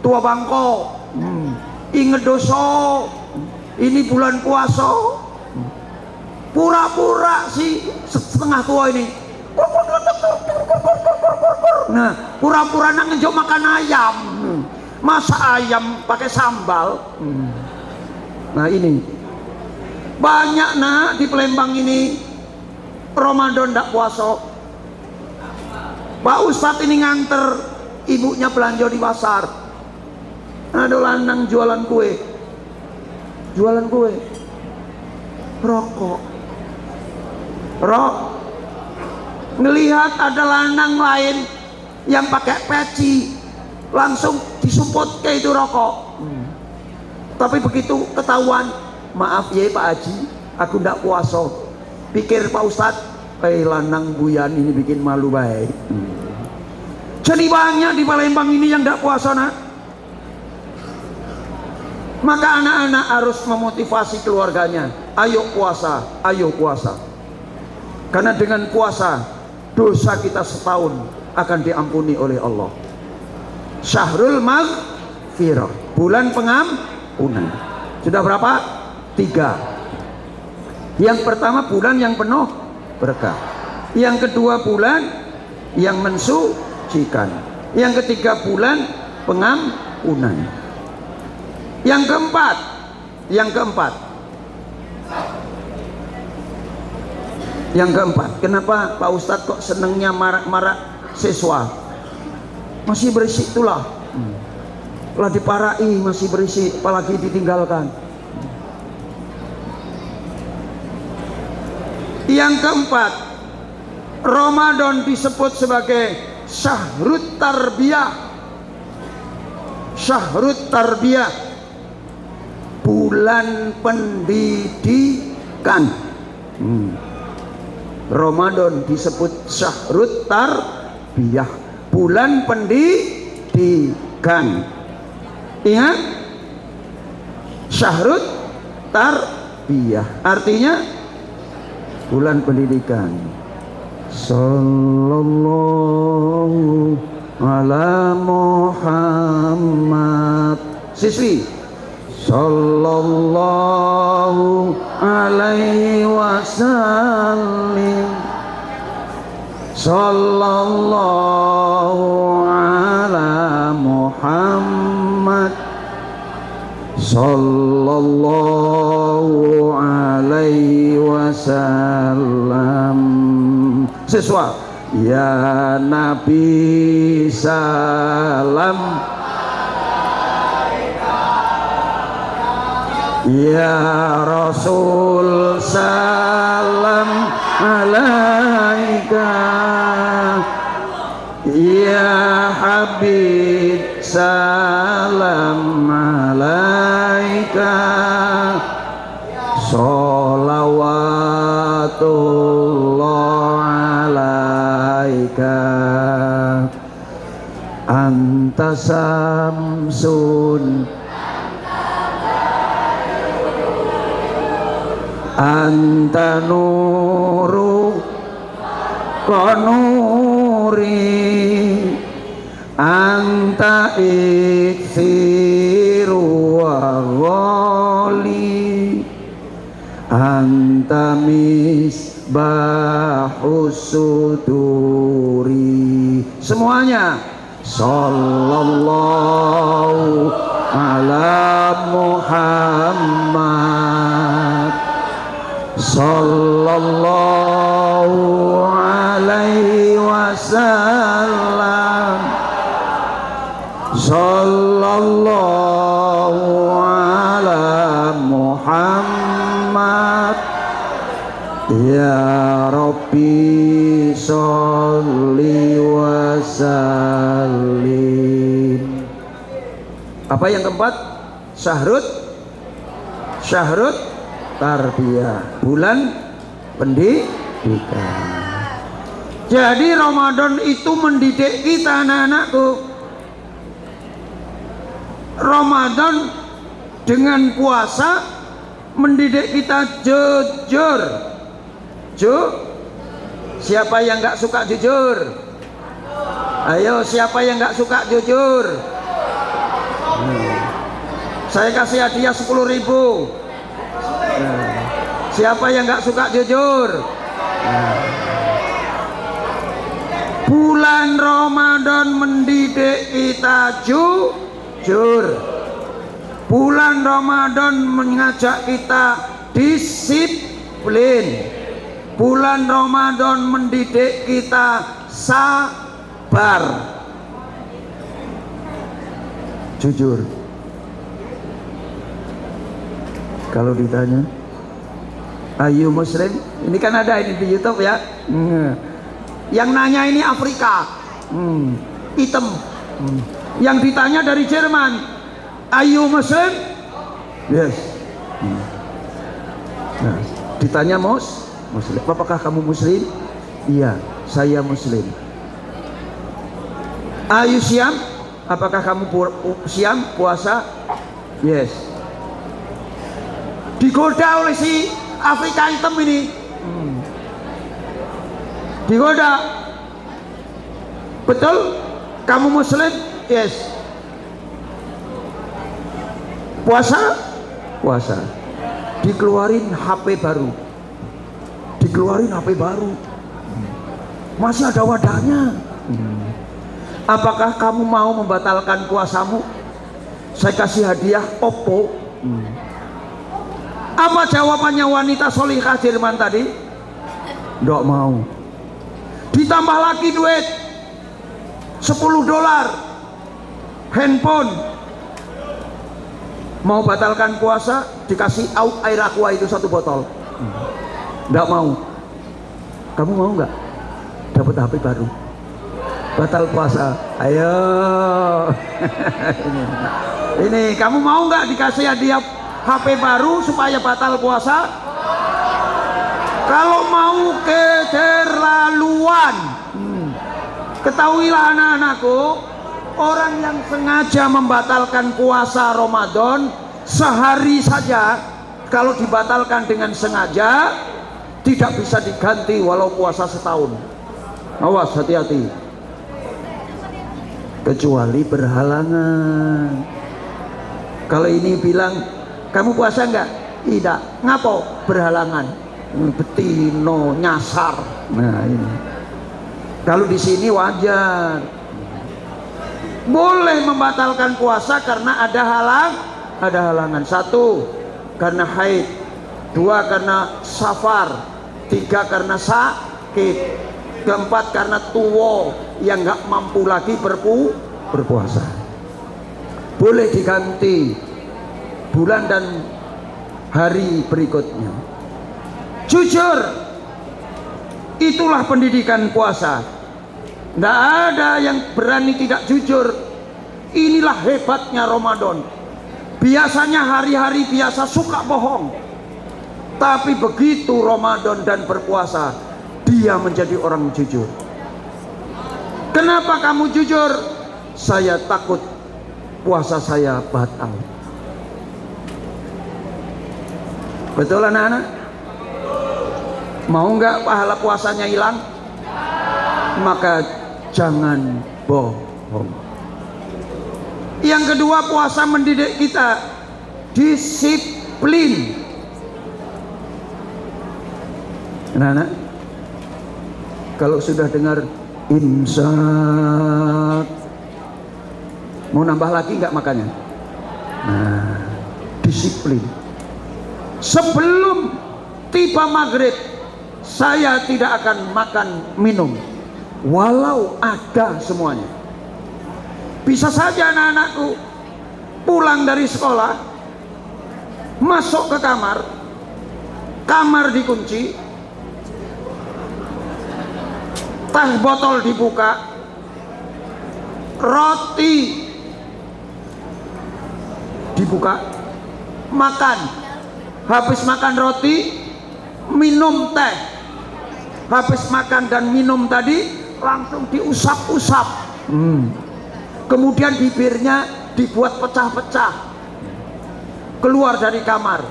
tua bangko, inget dosa, ini bulan puasa. Pura-pura si setengah tua ini, nah, pura-pura nak ngejok makan ayam, masak ayam pakai sambal. Nah, ini banyak nak di Palembang ini Ramadan ndak puasa. Pak Ustadz ini nganter ibunya belanja di pasar, ada lanang jualan kue, rokok, ngelihat ada lanang lain yang pakai peci, langsung disumput ke itu rokok. Tapi begitu ketahuan, maaf ya Pak Haji, aku ndak puasa. Pikir Pak Ustadz, lanang buyan ini bikin malu baik. Jadi banyak di Palembang ini yang ndak puasa nak. Maka anak-anak harus memotivasi keluarganya, ayo puasa, ayo puasa. Karena dengan puasa dosa kita setahun akan diampuni oleh Allah. Syahrul Maghfirah, bulan pengampunan. Sudah berapa? 3. Yang pertama bulan yang penuh berkah. Yang kedua bulan yang mensucikan. Yang ketiga bulan pengampunan. Yang keempat, kenapa Pak Ustadz kok senengnya marak-marak siswa? Masih berisik itulah. Lah diparai masih berisik, apalagi ditinggalkan. Yang keempat, Ramadan disebut sebagai Syahrut Tarbiyah. Syahrut Tarbiyah, bulan pendidikan. Ramadan disebut Syahrut Tarbiyah, bulan pendidikan. Ingat, Syahrut Tarbiyah artinya bulan pendidikan. Sallallahu ala Muhammad. Siswi, sallallahu alaihi wasallim. Sallallahu ala Muhammad. Sallallahu alaihi wasallam. Siswa, ya Nabi salam, ya Rasul salam alaika, ya Habib salam alaika, sholawatullah alaika, anta samsun, anta nuru konuri, anta iksiru wa ghali, anta misbahus suduri. Semuanya sallallahu ala Muhammad, sallallahu alaihi wasallam, sallallahu ala Muhammad, ya Rabbi sholli wa sallim. Apa yang keempat? Syahrut Tarbiyah, bulan pendidikan. Jadi Ramadan itu mendidik kita anak-anakku. Ramadan dengan puasa mendidik kita jujur. Siapa yang nggak suka jujur? Ayo, siapa yang nggak suka jujur? Saya kasih hadiah 10.000. Siapa yang nggak suka jujur? Bulan Ramadan mendidik kita jujur. Bulan Ramadan mengajak kita disiplin. Bulan Ramadan mendidik kita sabar. Jujur. Kalau ditanya, ayu Muslim, ini kan ada ini di YouTube ya. Yang nanya ini Afrika, hitam. Yang ditanya dari Jerman, ayu Muslim? Yes. Nah, ditanya muslim, apakah kamu muslim? Iya, saya muslim. Ayu siam, apakah kamu siam puasa? Yes. Digoda oleh si Afrika hitam ini, digoda. Betul, kamu muslim? Yes. Puasa? Puasa. Dikeluarin HP baru, dikeluarin HP baru, masih ada wadahnya. Apakah kamu mau membatalkan puasamu? Saya kasih hadiah Oppo. Apa jawabannya wanita solihah Jerman tadi? Nggak mau. Ditambah lagi duit $10, handphone. Mau batalkan puasa, dikasih air aqua itu 1 botol. Nggak mau. Kamu mau nggak dapat HP baru? Batal puasa, ayo. ini kamu mau nggak dikasih hadiah HP baru supaya batal puasa? Kalau mau keterlaluan, ketahuilah anak-anakku, orang yang sengaja membatalkan puasa Ramadan sehari saja, kalau dibatalkan dengan sengaja tidak bisa diganti walau puasa setahun. Awas, hati-hati. Kecuali berhalangan. Kalau ini bilang, kamu puasa enggak? Tidak. Ngapo? Berhalangan. Betino nyasar. Nah ini. Kalau di sini wajar. Boleh membatalkan puasa karena ada halangan. 1, karena haid. 2, karena safar. 3, karena sakit. 4, karena tua yang nggak mampu lagi berpuasa. Boleh diganti bulan dan hari berikutnya. Jujur, itulah pendidikan puasa. Nggak ada yang berani tidak jujur. Inilah hebatnya Ramadan. Biasanya hari-hari biasa suka bohong, tapi begitu Ramadan dan berpuasa, dia menjadi orang jujur. Kenapa kamu jujur? Saya takut puasa saya batal. Betul anak-anak? Mau nggak pahala puasanya hilang? Maka jangan bohong. Yang kedua, puasa mendidik kita disiplin. Anak-anak, kalau sudah dengar imsak, mau nambah lagi nggak makannya? Nah, disiplin. Sebelum tiba maghrib, saya tidak akan makan minum, walau ada semuanya. Bisa saja anak-anakku pulang dari sekolah, masuk ke kamar, kamar dikunci, teh botol dibuka, roti dibuka, makan. Habis makan roti, minum teh. Habis makan dan minum tadi langsung diusap-usap. Kemudian bibirnya dibuat pecah-pecah. Keluar dari kamar,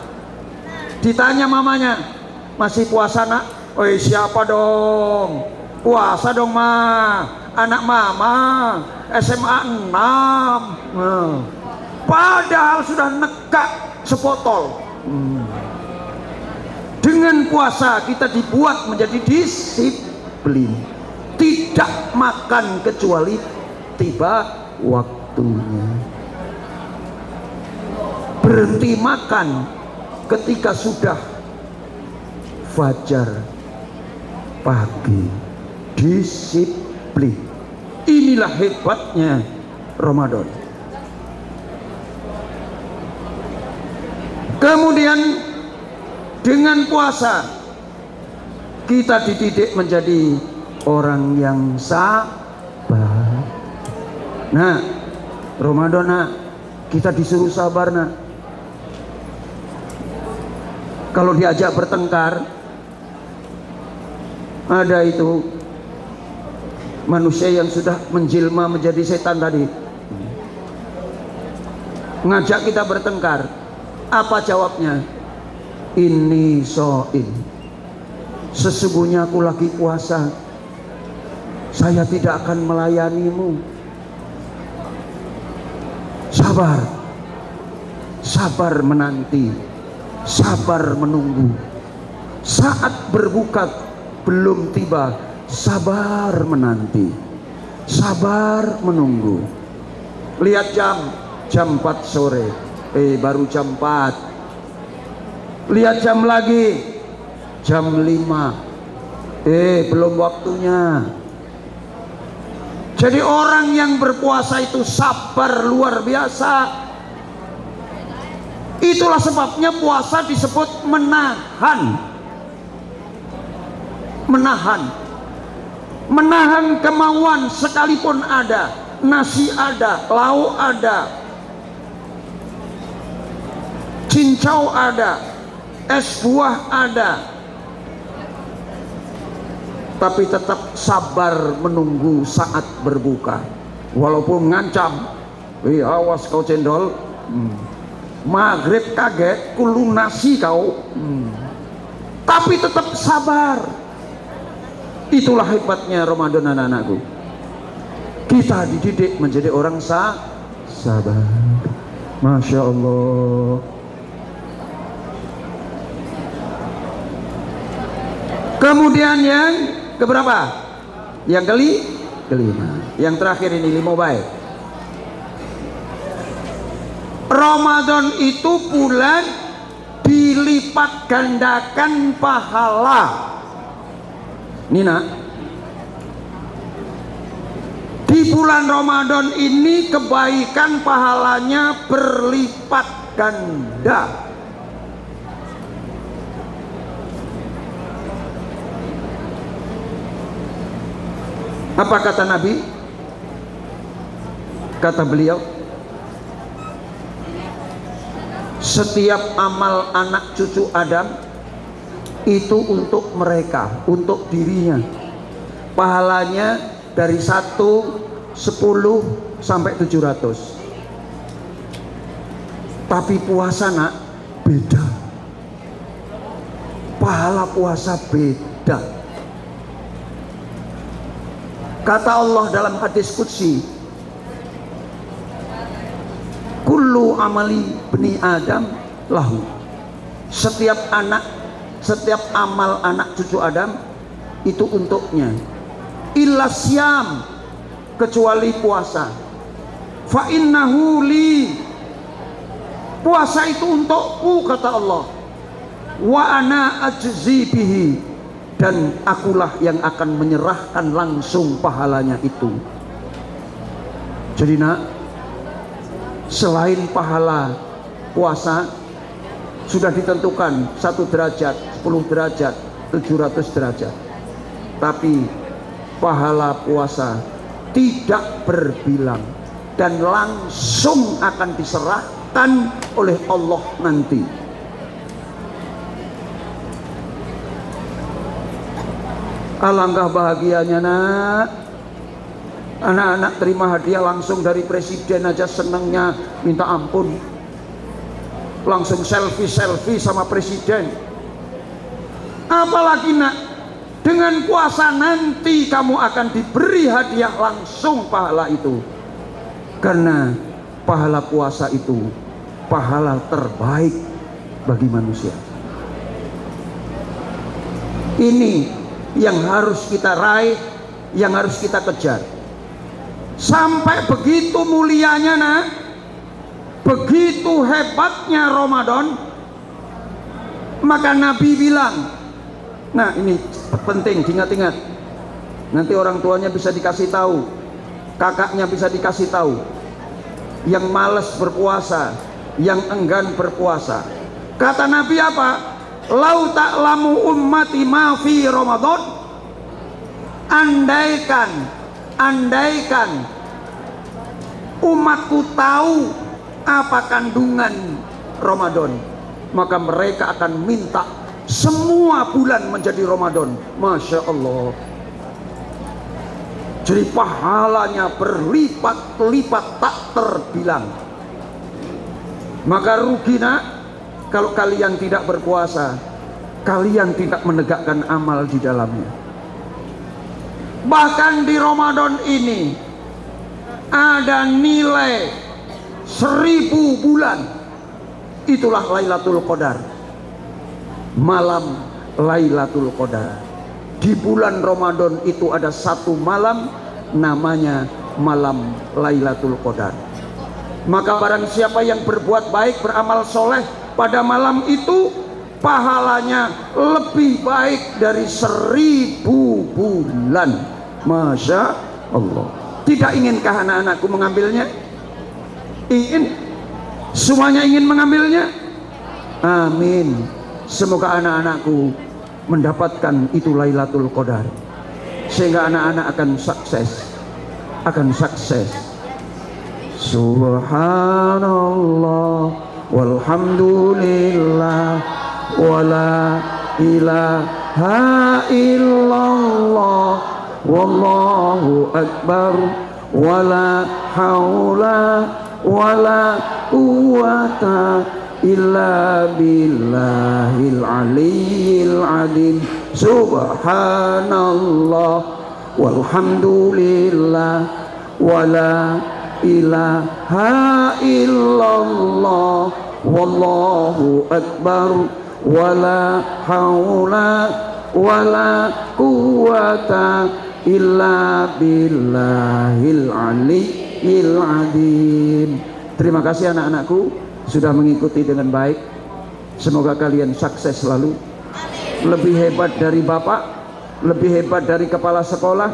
ditanya mamanya, masih puasa nak? Oi, siapa dong? Puasa dong ma, anak mama SMA 6. Padahal sudah nekak sepotol. Dengan puasa kita dibuat menjadi disiplin. Tidak makan kecuali tiba waktunya. Berhenti makan ketika sudah fajar pagi. Disiplin. Inilah hebatnya Ramadan. Kemudian dengan puasa kita dididik menjadi orang yang sabar. Nah, Ramadan nak, kita disuruh sabar nak. Kalau diajak bertengkar, ada itu manusia yang sudah menjelma menjadi setan tadi, ngajak kita bertengkar. Apa jawabnya? Ini so'in, sesungguhnya aku lagi puasa, saya tidak akan melayanimu. Sabar, sabar menanti, sabar menunggu. Saat berbuka belum tiba, sabar menanti, sabar menunggu. Lihat jam 4 sore, baru jam 4. Lihat jam lagi, jam 5, belum waktunya. Jadi orang yang berpuasa itu sabar luar biasa. Itulah sebabnya puasa disebut menahan. Menahan kemauan sekalipun ada, nasi ada, lauk ada, cincau ada, es buah ada, tapi tetap sabar menunggu saat berbuka. Walaupun ngancam, awas kau cendol, maghrib kaget kulunasi kau, tapi tetap sabar. Itulah hebatnya Ramadan, anak-anakku. Kita dididik menjadi orang sabar. Masya Allah. Kemudian yang keberapa? Yang kelima. Yang terakhir ini 5 baik. Ramadan itu bulan dilipat gandakan pahala. Nina, di bulan Ramadan ini kebaikan pahalanya berlipat ganda. Apa kata Nabi? Kata beliau, setiap amal anak cucu Adam itu untuk mereka, untuk dirinya. Pahalanya dari 1, 10 sampai 700. Tapi puasa nak beda. Pahala puasa beda. Kata Allah dalam hadis qudsi, kullu amali bani Adam lahu. Setiap amal anak cucu Adam itu untuknya. Illa syam, kecuali puasa. Fa innahu li, puasa itu untukku, kata Allah. Wa ana ajzi bihi, dan akulah yang akan menyerahkan langsung pahalanya itu. Jadi nak, selain pahala puasa sudah ditentukan 1 derajat, 10 derajat, 700 derajat. Tapi pahala puasa tidak berbilang dan langsung akan diserahkan oleh Allah nanti. Alangkah bahagianya nak, anak-anak terima hadiah langsung dari presiden aja senangnya minta ampun. Langsung selfie sama presiden. Apalagi nak, dengan puasa nanti kamu akan diberi hadiah langsung pahala itu. Karena pahala puasa itu pahala terbaik bagi manusia. Ini yang harus kita raih, yang harus kita kejar. Sampai begitu mulianya nak, begitu hebatnya Ramadan. Maka Nabi bilang, nah ini penting diingat-ingat, nanti orang tuanya bisa dikasih tahu, kakaknya bisa dikasih tahu, yang malas berpuasa, yang enggan berpuasa. Kata Nabi apa? Lau ta'lamu ummati ma fi Ramadan, andaikan umatku tahu apa kandungan Ramadan, maka mereka akan minta semua bulan menjadi Ramadan. Masya Allah. Jadi pahalanya berlipat-lipat tak terbilang. Maka rugi nak kalau kalian tidak berpuasa, kalian tidak menegakkan amal di dalamnya. Bahkan di Ramadan ini ada nilai 1000 bulan. Itulah Lailatul Qadar, malam Lailatul Qadar. Di bulan Ramadan itu ada satu malam namanya malam Lailatul Qadar. Maka barang siapa yang berbuat baik, beramal soleh pada malam itu, pahalanya lebih baik dari 1000 bulan. Masya Allah. Tidak inginkah anak-anakku mengambilnya? Ingin? Semuanya ingin mengambilnya? Amin. Semoga anak-anakku mendapatkan itu Lailatul Qadar, sehingga anak-anak akan sukses. Subhanallah walhamdulillah wala ilaha illallah wallahu akbar wala haula wala quwata illa billahil aliyyil azim. Subhanallah walhamdulillah wala ilaha illallah wallahu akbar wala haula wala quwata illa billahil aliyyil azim. Terima kasih anak-anakku sudah mengikuti dengan baik. Semoga kalian sukses selalu. Lebih hebat dari bapak, lebih hebat dari kepala sekolah,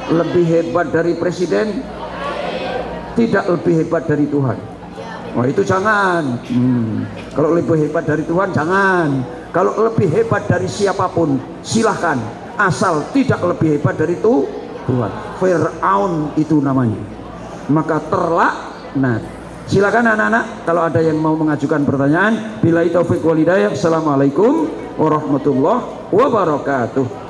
lebih hebat dari presiden, tidak lebih hebat dari Tuhan. Oh itu jangan. Kalau lebih hebat dari Tuhan jangan. Kalau lebih hebat dari siapapun silahkan, asal tidak lebih hebat dari Tuhan. Fir'aun itu namanya. Maka terlaknat. Silakan anak-anak kalau ada yang mau mengajukan pertanyaan. Billahi taufiq wal hidayah. Assalamualaikum warahmatullahi wabarakatuh.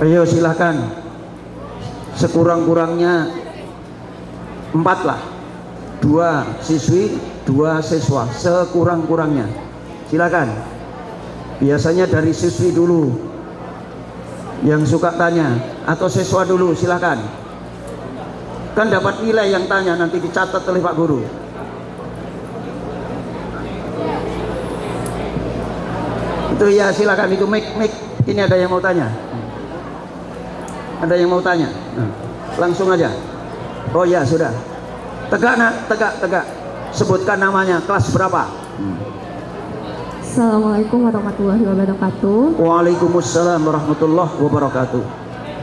Ayo silahkan, sekurang-kurangnya 4 lah, 2 siswi 2 siswa sekurang-kurangnya. Silakan. Biasanya dari siswi dulu yang suka tanya, atau siswa dulu, silakan. Kan dapat nilai yang tanya, nanti dicatat oleh Pak Guru. Itu ya silakan, itu mic. Ini ada yang mau tanya. Ada yang mau tanya? Langsung aja. Oh ya sudah. Tegak nak, tegak. Sebutkan namanya, kelas berapa? Assalamualaikum warahmatullahi wabarakatuh. Waalaikumsalam warahmatullahi wabarakatuh.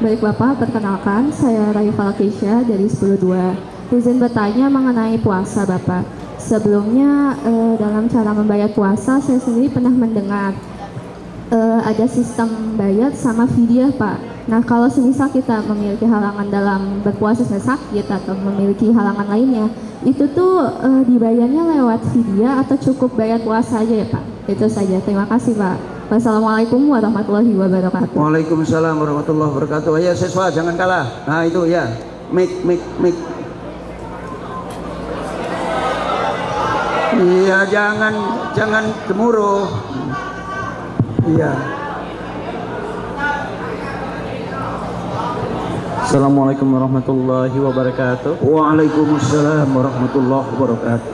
Baik Bapak, perkenalkan saya Rayu Falkisha dari 10.2. Izin bertanya mengenai puasa Bapak. Sebelumnya dalam cara membayar puasa saya sendiri pernah mendengar ada sistem bayar sama fidyah Pak. Nah kalau semisal kita memiliki halangan dalam berpuasa, sakit atau memiliki halangan lainnya, itu tuh dibayarnya lewat fidyah atau cukup bayar puasa aja ya Pak? Itu saja, terima kasih Pak. Wassalamualaikum warahmatullahi wabarakatuh. Waalaikumsalam warahmatullahi wabarakatuh. Ayo siswa jangan kalah. Nah itu ya, mic. Iya jangan gemuruh. Iya. Assalamualaikum warahmatullahi wabarakatuh. Waalaikumsalam warahmatullahi wabarakatuh.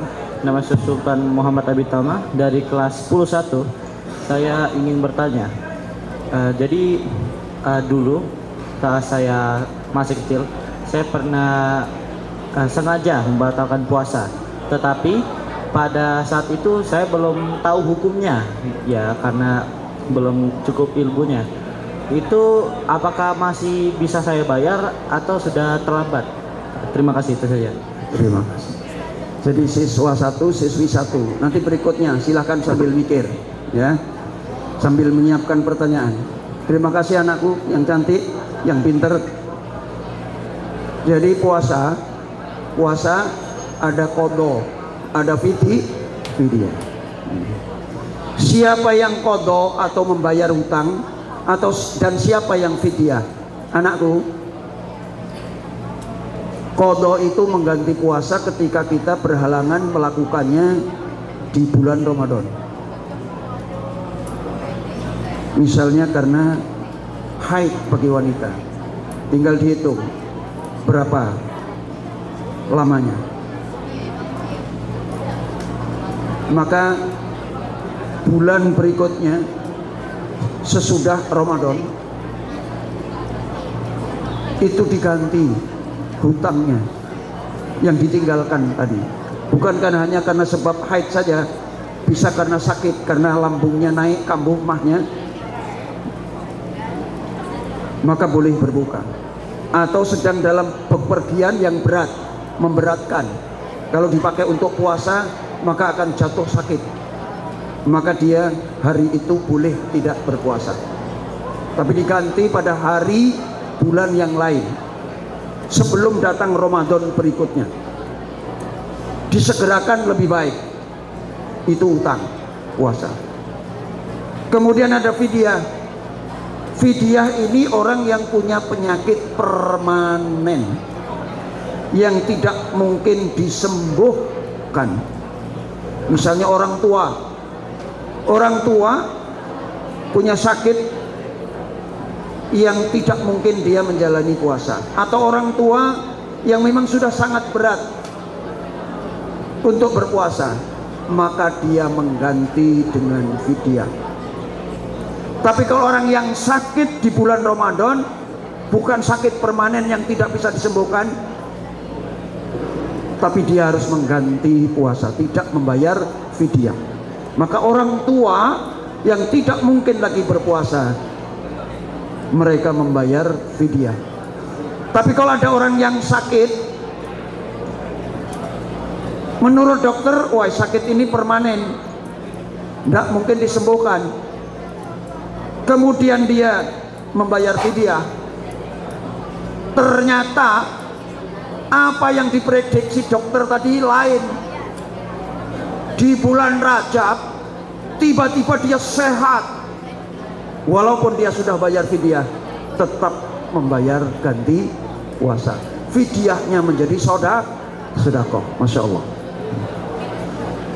Nama saya Sultan Muhammad Abitama dari kelas 10.1. Saya ingin bertanya. Jadi dulu saat saya masih kecil, saya pernah sengaja membatalkan puasa. Tetapi pada saat itu saya belum tahu hukumnya, ya karena belum cukup ilmunya. Itu apakah masih bisa saya bayar atau sudah terlambat? Terima kasih, itu saja. Terima kasih. Jadi siswa 1, siswi 1. Nanti berikutnya silahkan sambil mikir. ya, sambil menyiapkan pertanyaan. Terima kasih anakku yang cantik, yang pinter. Jadi puasa ada qadha, ada fidyah. Siapa yang qadha atau membayar hutang dan siapa yang fidyah? Anakku, qadha itu mengganti puasa ketika kita berhalangan melakukannya di bulan Ramadan. Misalnya karena haid bagi wanita, tinggal dihitung berapa lamanya. Maka bulan berikutnya sesudah Ramadan itu diganti hutangnya yang ditinggalkan tadi. Bukan hanya karena sebab haid saja, bisa karena sakit, karena lambungnya naik, kambuh mahnya, maka boleh berbuka. Atau sedang dalam bepergian yang berat, memberatkan, kalau dipakai untuk puasa maka akan jatuh sakit, maka dia hari itu boleh tidak berpuasa, tapi diganti pada hari bulan yang lain sebelum datang Ramadan berikutnya. Disegerakan lebih baik. Itu utang puasa. Kemudian ada fidyah. Fidyah ini orang yang punya penyakit permanen yang tidak mungkin disembuhkan. Misalnya orang tua punya sakit yang tidak mungkin dia menjalani puasa, atau orang tua yang memang sudah sangat berat untuk berpuasa, maka dia mengganti dengan fidyah. Tapi kalau orang yang sakit di bulan Ramadan, bukan sakit permanen yang tidak bisa disembuhkan, tapi dia harus mengganti puasa, tidak membayar fidyah. Maka orang tua yang tidak mungkin lagi berpuasa, mereka membayar fidyah. Tapi kalau ada orang yang sakit, menurut dokter, wah sakit ini permanen, tidak mungkin disembuhkan, kemudian dia membayar fidyah, ternyata apa yang diprediksi dokter tadi lain. Di bulan Rajab tiba-tiba dia sehat, walaupun dia sudah bayar fidyah, tetap membayar ganti puasa. Fidyahnya menjadi sedekah. Masya Allah.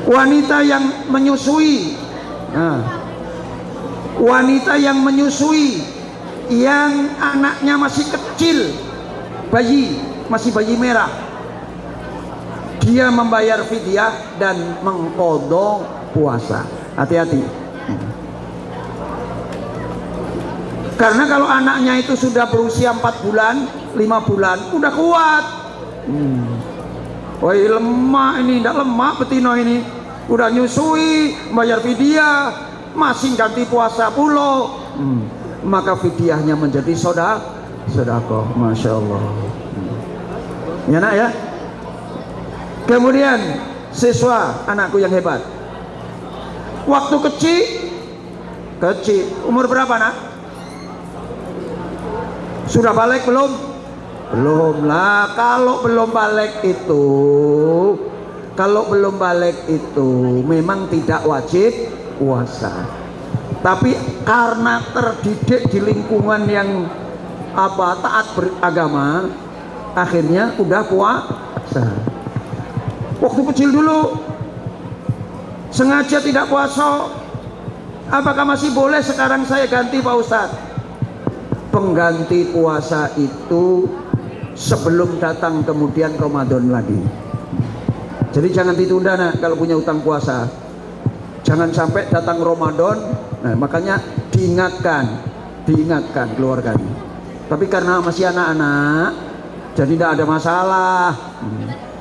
Wanita yang menyusui, wanita yang menyusui, yang anaknya masih kecil, masih bayi merah, dia membayar fidyah dan mengqadha puasa. Hati-hati. Karena kalau anaknya itu sudah berusia 4 bulan, 5 bulan, udah kuat. Woi lemah ini, tidak lemah betina ini, udah nyusui, bayar fidyah, masih ganti puasa pula, maka fidyahnya menjadi sedekah. Masya Allah. Ya nak ya. Kemudian siswa, anakku yang hebat, waktu kecil, umur berapa nak? Sudah balik belum? Belum lah. Kalau belum balik itu memang tidak wajib puasa. Tapi karena terdidik di lingkungan yang taat beragama, akhirnya udah puasa. Waktu kecil dulu sengaja tidak puasa, apakah masih boleh sekarang saya ganti Pak Ustadz? Pengganti puasa itu sebelum datang kemudian Ramadan lagi. Jadi jangan ditunda nak kalau punya utang puasa. Jangan sampai datang Ramadan. Nah, makanya diingatkan keluarganya. Tapi karena masih anak-anak, jadi tidak ada masalah.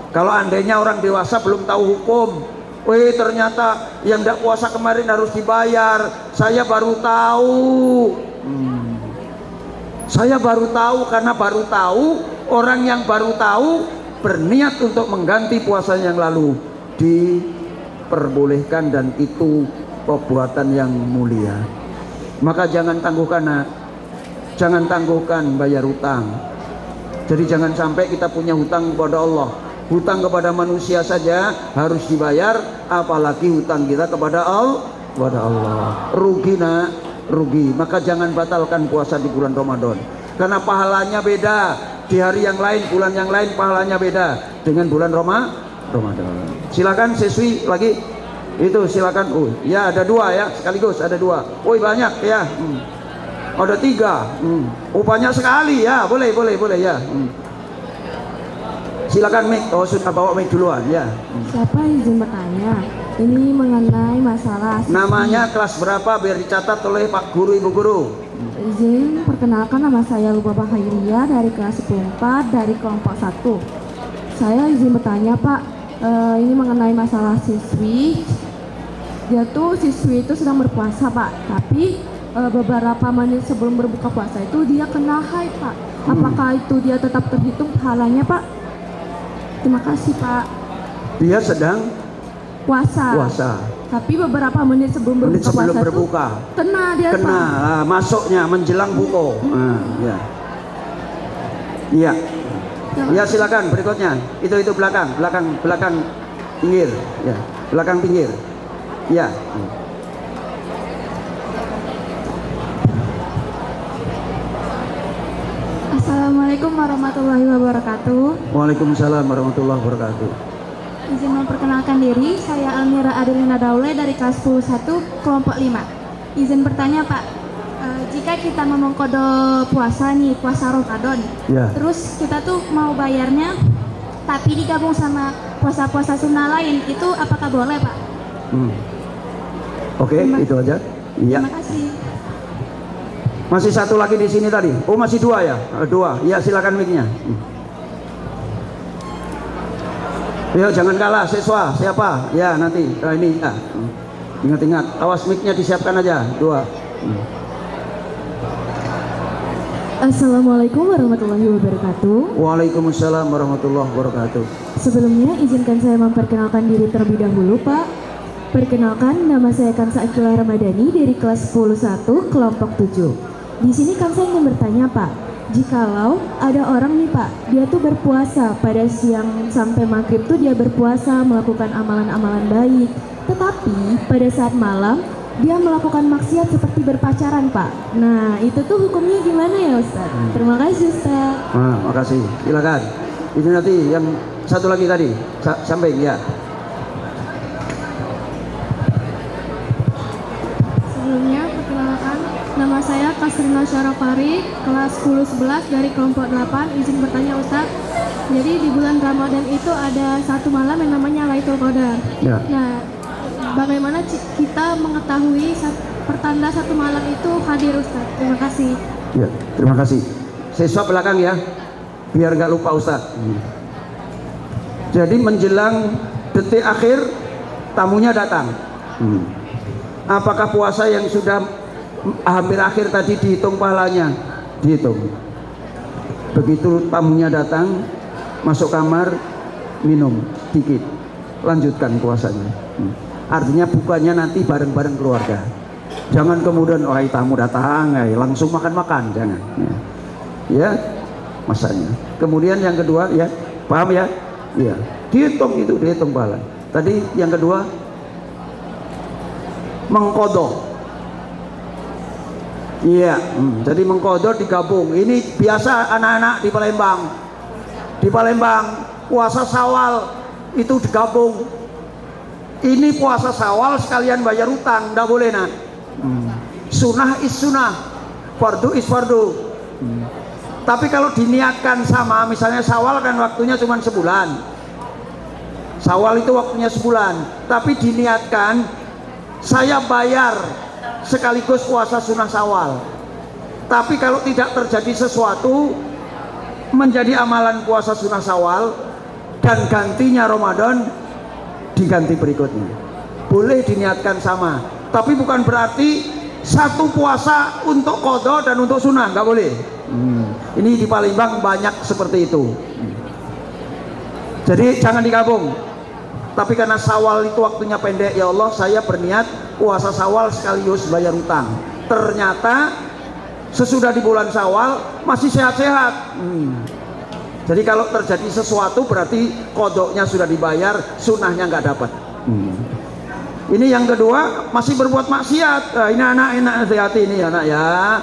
Kalau andainya orang dewasa belum tahu hukum, ternyata yang tidak puasa kemarin harus dibayar, saya baru tahu. Saya baru tahu, karena baru tahu, orang yang baru tahu berniat untuk mengganti puasa yang lalu, diperbolehkan dan itu perbuatan yang mulia. Maka jangan tangguhkan, nak. Jangan tangguhkan bayar hutang. Jadi jangan sampai kita punya hutang kepada Allah. Hutang kepada manusia saja harus dibayar, apalagi hutang kita kepada Allah. Rugi, nak, rugi. Maka jangan batalkan puasa di bulan Ramadan. Karena pahalanya beda. Di hari yang lain, bulan yang lain pahalanya beda dengan bulan Ramadan. Silakan siswi lagi. Itu silakan. Oh, ya ada 2 ya, sekaligus ada 2. Oh, banyak ya. Ada 3. Oh, banyak sekali ya. Boleh ya. Silakan mic. Oh, sudah bawa mic duluan ya. Siapa izin bertanya? Ini mengenai masalah siswi. Namanya kelas berapa biar dicatat oleh Pak Guru, Ibu Guru. Izin perkenalkan, nama saya Lubaba Khairia dari kelas 10-4 dari kelompok 1. Saya izin bertanya, Pak. Ini mengenai masalah siswi. Siswi itu sedang berpuasa, Pak. Tapi beberapa menit sebelum berbuka puasa itu dia kena haid, Pak. Apakah itu dia tetap terhitung pahalanya, Pak? Terima kasih, Pak. Dia sedang puasa. Tapi beberapa menit sebelum berbuka kena dia, Pak. Masuknya menjelang buka. Iya. Ya, silakan berikutnya. Itu belakang pinggir. Ya, belakang pinggir. Ya. Assalamualaikum warahmatullahi wabarakatuh. Waalaikumsalam warahmatullahi wabarakatuh. Izin memperkenalkan diri, saya Almira Adelina Daule dari kelas 10-1 kelompok 5. Izin bertanya, Pak, jika kita mau mengkodo puasa nih, puasa Ramadan, terus kita tuh mau bayarnya tapi digabung sama puasa-puasa sunnah lain, itu apakah boleh, Pak? Oke, itu aja. Iya. Terima kasih. Masih satu lagi di sini tadi. Oh, masih 2 ya? 2. Ya, silakan mic-nya. Ya, jangan kalah siswa. Siapa? Ya, nanti. Ini ya. Ingat-ingat. Awas mic-nya disiapkan aja. 2. Assalamualaikum warahmatullahi wabarakatuh. Waalaikumsalam warahmatullahi wabarakatuh. Sebelumnya izinkan saya memperkenalkan diri terlebih dahulu, Pak. Perkenalkan, nama saya Kansa Akila Ramadhani dari kelas 10-1 kelompok 7. Di sini Kansa ingin bertanya, Pak, jikalau ada orang nih, Pak, dia tuh berpuasa pada siang sampai maghrib tuh dia berpuasa melakukan amalan-amalan baik, tetapi pada saat malam dia melakukan maksiat seperti berpacaran, Pak. Nah, itu tuh hukumnya gimana ya, Ustaz? Terima kasih, Ustaz. Makasih. Silakan. Itu nanti yang satu lagi tadi, samping ya. Sebelumnya, perkenalkan, nama saya Kasrina Syarafari, kelas 10-11 dari kelompok 8. Izin bertanya, Ustaz. Jadi di bulan Ramadan itu ada satu malam yang namanya Lailatul Qadar. Ya. Nah, bagaimana kita mengetahui pertanda satu malam itu hadir, Ustaz? Terima kasih. Ya, terima kasih. Siswa belakang ya, biar nggak lupa Ustaz. Jadi menjelang detik akhir tamunya datang. Apakah puasa yang sudah hampir akhir tadi dihitung pahalanya? Dihitung. Begitu tamunya datang, masuk kamar, minum dikit, lanjutkan puasanya. Artinya bukanya nanti bareng-bareng keluarga. Jangan kemudian tamu datang, langsung makan-makan, jangan. Ya, masanya. Kemudian yang kedua, ya, paham ya? Iya. Dihitung pahala. Tadi yang kedua, mengkodok. Iya, jadi mengkodok digabung. Ini biasa anak-anak di Palembang. Di Palembang puasa Syawal itu digabung. Ini puasa Syawal sekalian bayar utang, nggak boleh nak. Sunnah is sunnah, fardu is fardu. Tapi kalau diniatkan sama, misalnya Syawal kan waktunya cuma sebulan. Syawal itu waktunya sebulan, tapi diniatkan saya bayar sekaligus puasa sunnah Syawal. Tapi kalau tidak terjadi sesuatu menjadi amalan puasa sunnah Syawal dan gantinya Ramadan, diganti berikutnya. Boleh diniatkan sama, tapi bukan berarti satu puasa untuk qadha dan untuk sunnah, nggak boleh. Ini di Palembang banyak seperti itu. Jadi jangan digabung. tapi karena Syawal itu waktunya pendek, ya Allah saya berniat puasa Syawal sekaligus bayar utang. Ternyata sesudah di bulan Syawal masih sehat-sehat. Jadi kalau terjadi sesuatu berarti kodoknya sudah dibayar, sunnahnya nggak dapat. Ini yang kedua, masih berbuat maksiat. Nah, ini anak enak hati-hati ini anak ya.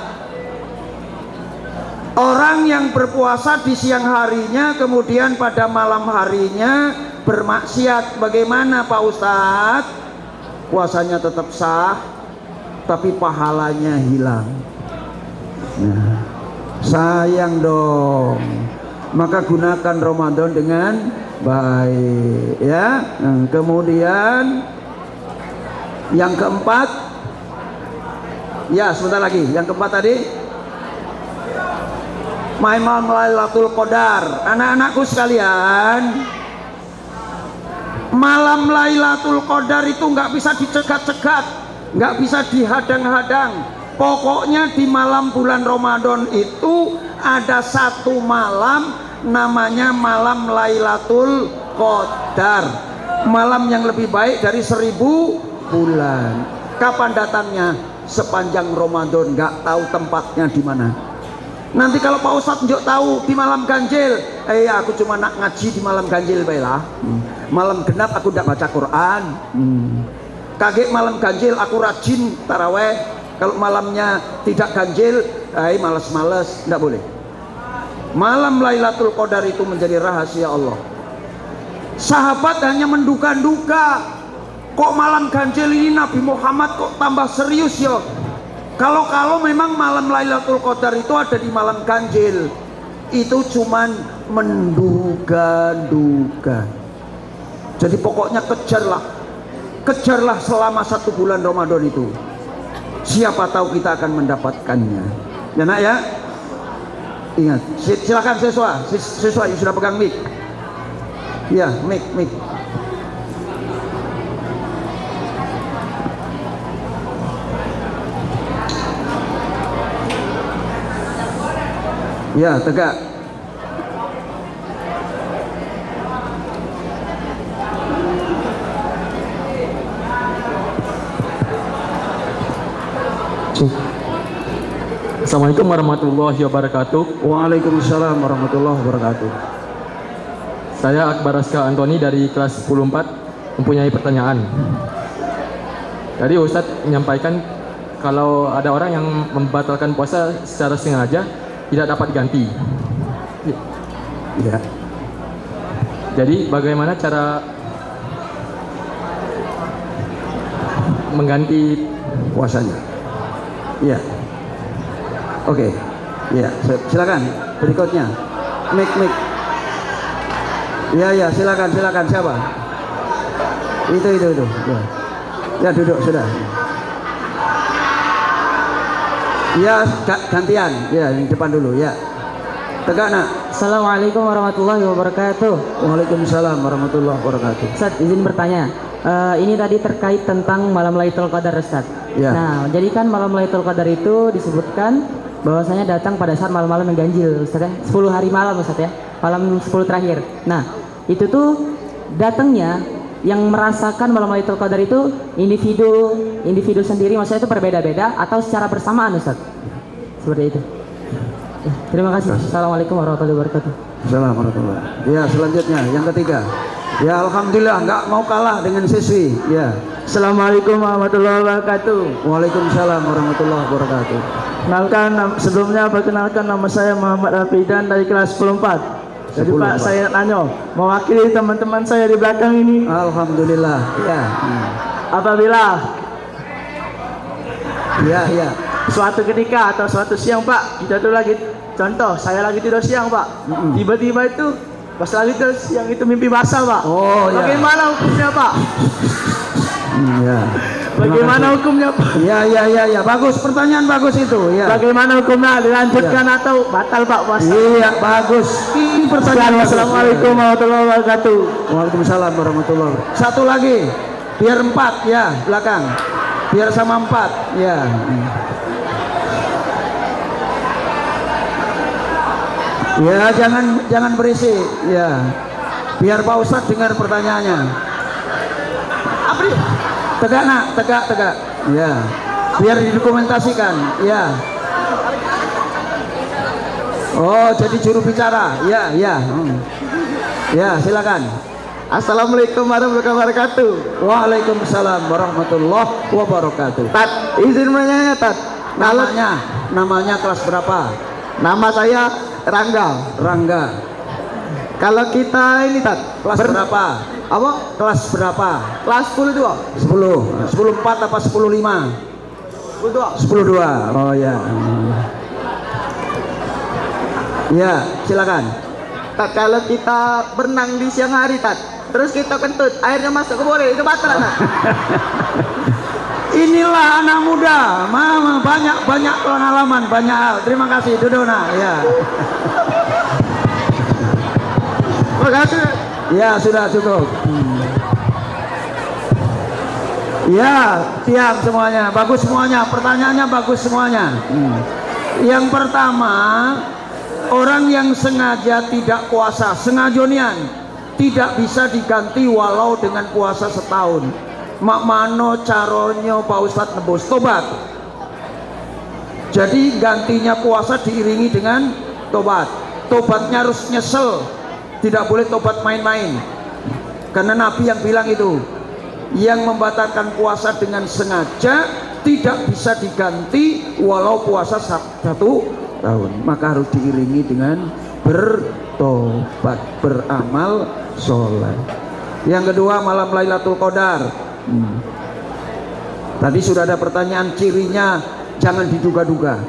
Orang yang berpuasa di siang harinya kemudian pada malam harinya bermaksiat, bagaimana Pak Ustadz? Puasanya tetap sah tapi pahalanya hilang. Nah, sayang dong. Maka gunakan Ramadan dengan baik ya. Nah, kemudian yang keempat, ya sebentar lagi, yang keempat tadi malam Lailatul Qadar. Anak-anakku sekalian, malam Lailatul Qadar itu nggak bisa dicegat-cegat, nggak bisa dihadang-hadang. Pokoknya di malam bulan Ramadan itu ada satu malam namanya malam Lailatul Qadar, malam yang lebih baik dari 1000 bulan. Kapan datangnya? Sepanjang Ramadan, nggak tahu tempatnya di mana. Nanti kalau Pak Ustadz njuk tahu di malam ganjil, aku cuma nak ngaji di malam ganjil baiklah. Malam genap aku tidak baca Quran. Kaget malam ganjil aku rajin taraweh. Kalau malamnya tidak ganjil, malas-malas, tidak boleh. Malam Lailatul Qadar itu menjadi rahasia Allah. Sahabat hanya menduga-duga, kok malam ganjil ini Nabi Muhammad kok tambah serius ya? Kalau memang malam Lailatul Qadar itu ada di malam ganjil, itu cuman menduga-duga. Jadi pokoknya kejarlah selama 1 bulan Ramadan itu. Siapa tahu kita akan mendapatkannya. Ya nak ya. Ingat, silakan siswa yang sudah pegang mic. Ya, mic. Ya, tegak. Assalamualaikum warahmatullahi wabarakatuh. Waalaikumsalam warahmatullahi wabarakatuh. Saya Akbar Aska Antoni dari kelas 10-4 mempunyai pertanyaan. Tadi Ustadz menyampaikan kalau ada orang yang membatalkan puasa secara sengaja tidak dapat ganti. Ya. Jadi bagaimana cara mengganti puasanya? Iya. Oke. Iya, silakan berikutnya. Mic. Iya, silakan siapa? Itu. Ya, duduk sudah. Ya, gantian. Ya, yang depan dulu ya. Tegak nak. Assalamualaikum warahmatullahi wabarakatuh. Waalaikumsalam warahmatullahi wabarakatuh. Ustaz, izin bertanya. Ini tadi terkait tentang malam Lailatul Qadar, Ustaz. Ya. Nah, jadi kan malam Lailatul Qadar itu disebutkan bahwasanya datang pada saat malam-malam yang ganjil, Ustaz ya. 10 hari malam, Ustaz ya. Malam 10 terakhir. Nah, itu tuh datangnya yang merasakan malam Lailatul Qadar itu individu sendiri, maksudnya itu berbeda-beda atau secara bersamaan, Ustaz? Seperti itu. Ya, terima kasih. Assalamualaikum warahmatullahi wabarakatuh. Assalamualaikum warahmatullahi wabarakatuh. Ya, selanjutnya yang ketiga. Ya, alhamdulillah nggak mau kalah dengan siswi. Ya. Assalamualaikum warahmatullahi wabarakatuh. Waalaikumsalam warahmatullahi wabarakatuh. Perkenalkan nama saya Muhammad Rafidan dari kelas 10-4. Jadi Pak, saya nanya, mewakili teman-teman saya di belakang ini. Alhamdulillah. Ya. Apabila Ya. suatu ketika atau suatu siang Pak, kita tuh lagi, contoh saya lagi tidur siang Pak, tiba-tiba itu pas lagi tidur siang itu mimpi basah Pak. Oh ya. Bagaimana hukumnya Pak? Ya. Bagaimana hukumnya Pak? Ya. Bagus, pertanyaan bagus itu. Ya. Bagaimana hukumnya, dilanjutkan atau batal Pak puasa? Iya, bagus. Ini pertanyaan. Assalamualaikum warahmatullahi wabarakatuh. Waalaikumsalam warahmatullahi wabarakatuh. Satu lagi, biar 4 ya belakang. Biar sama 4 ya. Ya, jangan berisik ya. Biar Pak Ustadz dengar pertanyaannya. Tegak nak, tegak. Ya, biar didokumentasikan. Ya. Oh, jadi juru bicara. Ya. Ya, silakan. Assalamualaikum warahmatullahi wabarakatuh. Waalaikumsalam warahmatullahi wabarakatuh. Tat, izin menanya Tat. Namanya kelas berapa? Nama saya Rangga. Rangga. Kalau kita ini Tat, Kelas berapa? apa? Kelas berapa? Kelas 10 10. 10.4 apa 10.5? 10.2. Oh ya. Ya, silakan. Tat, kalau kita berenang di siang hari Tat, terus kita kentut, airnya masuk ke boleh, itu batal Tat. Inilah anak muda, mama banyak pengalaman, banyak hal. Terima kasih, Dudona. Ya. Terima kasih. Ya, sudah cukup. Ya, siap semuanya, bagus semuanya. Pertanyaannya bagus semuanya. Yang pertama, orang yang sengaja tidak puasa, sengajonian, tidak bisa diganti walau dengan puasa setahun. Mak mano caronyo Pak Ustadz nebus tobat. Jadi gantinya puasa diiringi dengan tobat. Tobatnya harus nyesel, tidak boleh tobat main-main. Karena Nabi yang bilang itu, yang membatalkan puasa dengan sengaja tidak bisa diganti walau puasa 1 tahun. Maka harus diiringi dengan bertobat, beramal soleh. Yang kedua, malam Lailatul Qadar. Tadi sudah ada pertanyaan, cirinya jangan diduga-duga.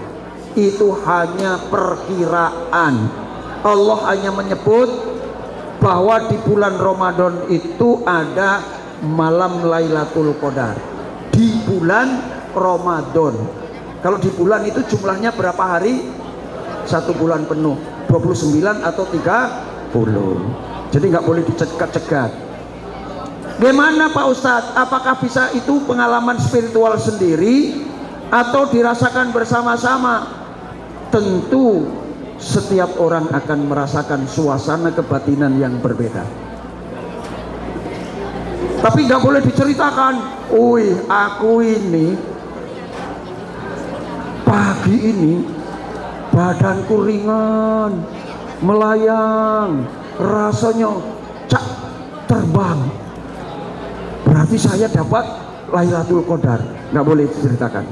Itu hanya perkiraan. Allah hanya menyebut bahwa di bulan Ramadan itu ada malam Lailatul Qadar. Di bulan Ramadan. Kalau di bulan itu jumlahnya berapa hari? 1 bulan penuh, 29 atau 30. Jadi nggak boleh dicegat-cegat. Gimana Pak Ustadz? Apakah bisa itu pengalaman spiritual sendiri atau dirasakan bersama-sama? Tentu setiap orang akan merasakan suasana kebatinan yang berbeda. Tapi nggak boleh diceritakan. Wih, aku ini pagi ini badanku ringan, melayang, rasanya cak terbang. Berarti saya dapat Lailatul Qadar. Nggak boleh diceritakan.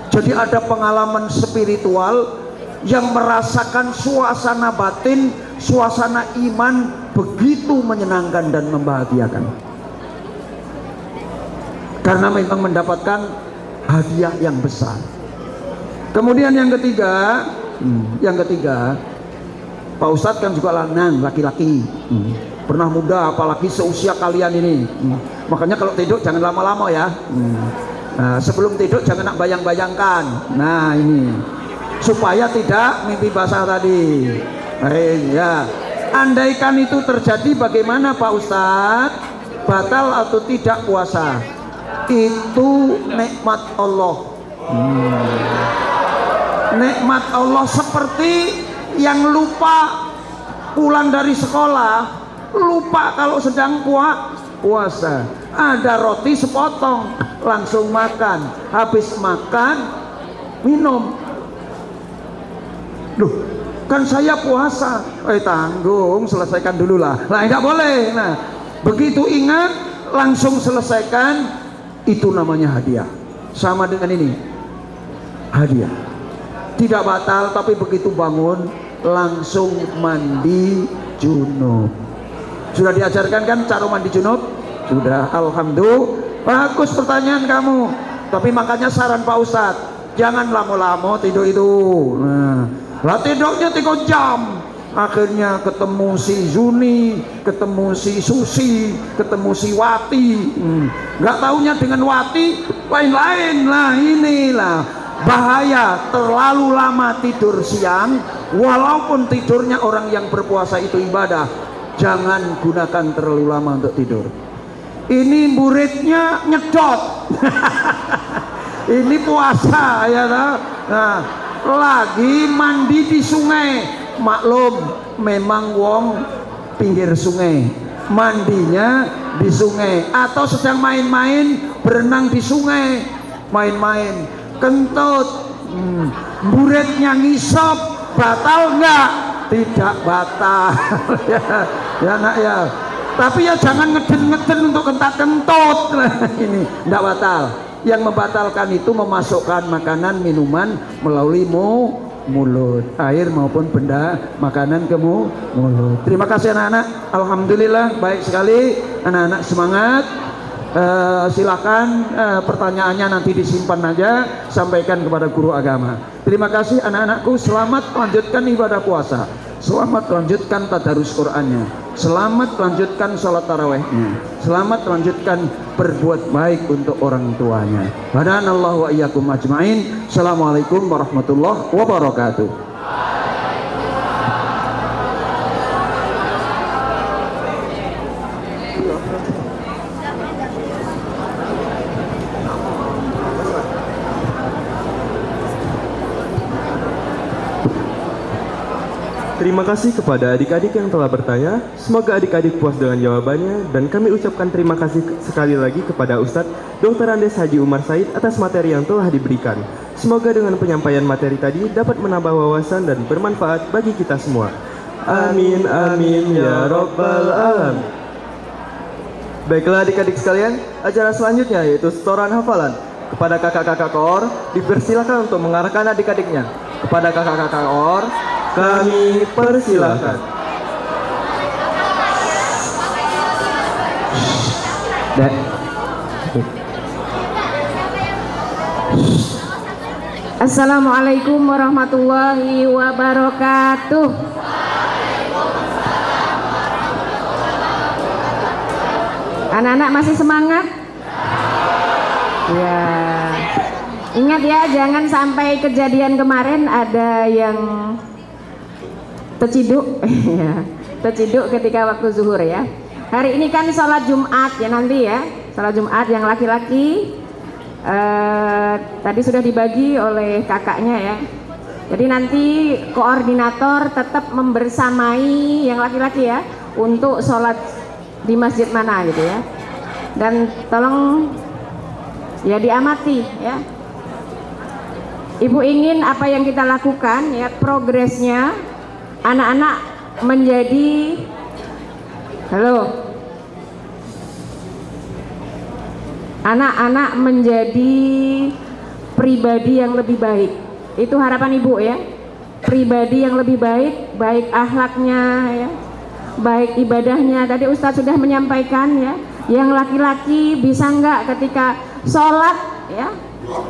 Jadi ada pengalaman spiritual yang merasakan suasana batin, suasana iman begitu menyenangkan dan membahagiakan. Karena memang mendapatkan hadiah yang besar. Kemudian yang ketiga, Pak Ustadz kan juga lanang, laki-laki. Pernah muda, apalagi seusia kalian ini. Makanya kalau tidur jangan lama-lama ya. Nah, sebelum tidur jangan nak bayang-bayangkan. Nah ini supaya tidak mimpi basah tadi. Ya, andaikan itu terjadi, bagaimana Pak Ustadz? Batal atau tidak puasa? Itu nikmat Allah. Nikmat Allah seperti yang lupa pulang dari sekolah, lupa kalau sedang puasa. Ada roti sepotong, langsung makan. Habis makan, minum. Loh, kan saya puasa. Tanggung, selesaikan dulu lah. Nah, nggak boleh. Nah, begitu ingat, langsung selesaikan. Itu namanya hadiah. Sama dengan ini, hadiah. Tidak batal, tapi begitu bangun, langsung mandi junub. Sudah diajarkan kan cara mandi junub? Sudah, alhamdulillah. Bagus pertanyaan kamu. Tapi makanya saran Pak Ustadz, jangan lama-lama tidur itu. Nah, lah tidurnya 3 jam. Akhirnya ketemu si Zuni, ketemu si Susi, ketemu si Wati. Nggak taunya dengan Wati lain-lain. Lah inilah bahaya, terlalu lama tidur siang. Walaupun tidurnya orang yang berpuasa itu ibadah, jangan gunakan terlalu lama untuk tidur. Ini muridnya nyedot. Ini puasa ya. Nah, lagi mandi di sungai. Maklum, memang wong pinggir sungai, mandinya di sungai. Atau sedang main-main, berenang di sungai, main-main, kentut, muridnya ngisop, batal enggak? Tidak batal. Ya nak ya. Tapi ya jangan ngeden-ngeden untuk kentut. Ini enggak batal. Yang membatalkan itu memasukkan makanan, minuman melalui mulut, air maupun benda makanan ke mulut. Terima kasih anak-anak. Alhamdulillah baik sekali anak-anak, semangat. Silakan pertanyaannya nanti disimpan aja, sampaikan kepada guru agama. Terima kasih anak-anakku, selamat lanjutkan ibadah puasa, selamat lanjutkan tadarus Qur'annya, selamat lanjutkan sholat tarawehnya, selamat lanjutkan berbuat baik untuk orang tuanya. Hadanallahu wa iyyakum ajmain. Assalamualaikum warahmatullahi wabarakatuh. Terima kasih kepada adik-adik yang telah bertanya. Semoga adik-adik puas dengan jawabannya, dan kami ucapkan terima kasih sekali lagi kepada Ustadz Dr. Andes Haji Umar Said atas materi yang telah diberikan. Semoga dengan penyampaian materi tadi dapat menambah wawasan dan bermanfaat bagi kita semua. Amin amin ya robbal alamin. Baiklah adik-adik sekalian, acara selanjutnya yaitu setoran hafalan. Kepada kakak-kakak koor dipersilakan untuk mengarahkan adik-adiknya. Kepada kakak-kakak koor kami persilakan. Assalamualaikum warahmatullahi wabarakatuh. Anak-anak masih semangat? Ya. Ingat ya, jangan sampai kejadian kemarin ada yang terciduk, terciduk ketika waktu zuhur ya. Hari ini kan sholat Jumat ya, nanti ya, sholat Jumat yang laki-laki tadi sudah dibagi oleh kakaknya ya. Jadi nanti koordinator tetap membersamai yang laki-laki ya untuk sholat di masjid mana gitu ya. Dan tolong ya diamati ya. Ibu ingin apa yang kita lakukan ya, progresnya anak-anak menjadi anak-anak menjadi pribadi yang lebih baik. Itu harapan ibu ya, pribadi yang lebih baik, baik akhlaknya ya, baik ibadahnya. Tadi Ustadz sudah menyampaikan ya, yang laki-laki bisa nggak ketika sholat ya,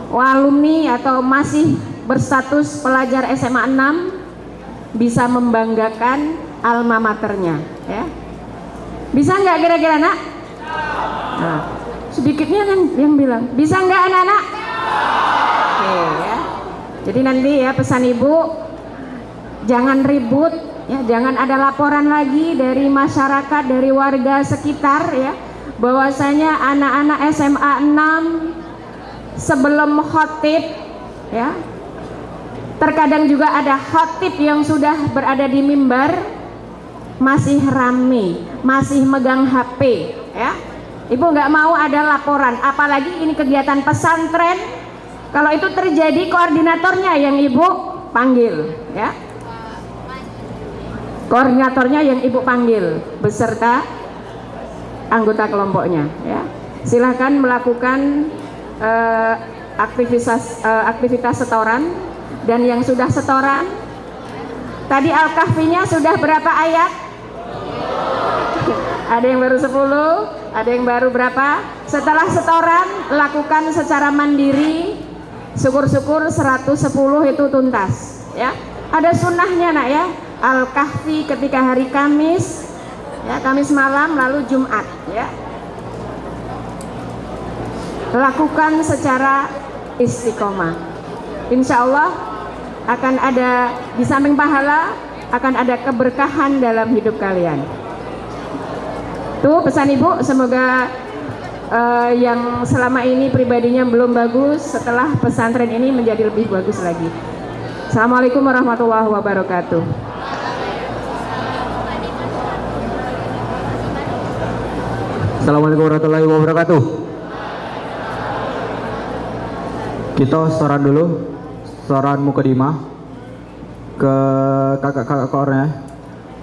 alumni atau masih berstatus pelajar SMA 6 bisa membanggakan alma maternya ya. Bisa nggak kira-kira nak? Nah, sedikitnya kan yang bilang bisa nggak anak-anak? Oke ya. Jadi nanti ya pesan ibu, jangan ribut ya, jangan ada laporan lagi dari masyarakat, dari warga sekitar ya, bahwasanya anak-anak SMA 6 sebelum khotib ya, terkadang juga ada khotib yang sudah berada di mimbar masih rame, masih megang HP ya. Ibu nggak mau ada laporan, apalagi ini kegiatan pesantren. Kalau itu terjadi, koordinatornya yang ibu panggil ya, koordinatornya yang ibu panggil beserta anggota kelompoknya ya. Silahkan melakukan aktivitas setoran. Dan yang sudah setoran tadi Al-Kahfinya sudah berapa ayat? Ada yang baru 10, ada yang baru berapa? Setelah setoran lakukan secara mandiri, syukur-syukur 110 itu tuntas ya. Ada sunnahnya nak ya, Al-Kahfi ketika hari Kamis ya, Kamis malam lalu Jumat ya. Lakukan secara istiqomah. Insya Allah akan ada, di samping pahala akan ada keberkahan dalam hidup kalian. Tuh pesan ibu, semoga yang selama ini pribadinya belum bagus, setelah pesantren ini menjadi lebih bagus lagi. Assalamualaikum warahmatullahi wabarakatuh. Assalamualaikum warahmatullahi wabarakatuh. Kita setoran dulu, setoran mukadimah ke kakak-kakak koornya.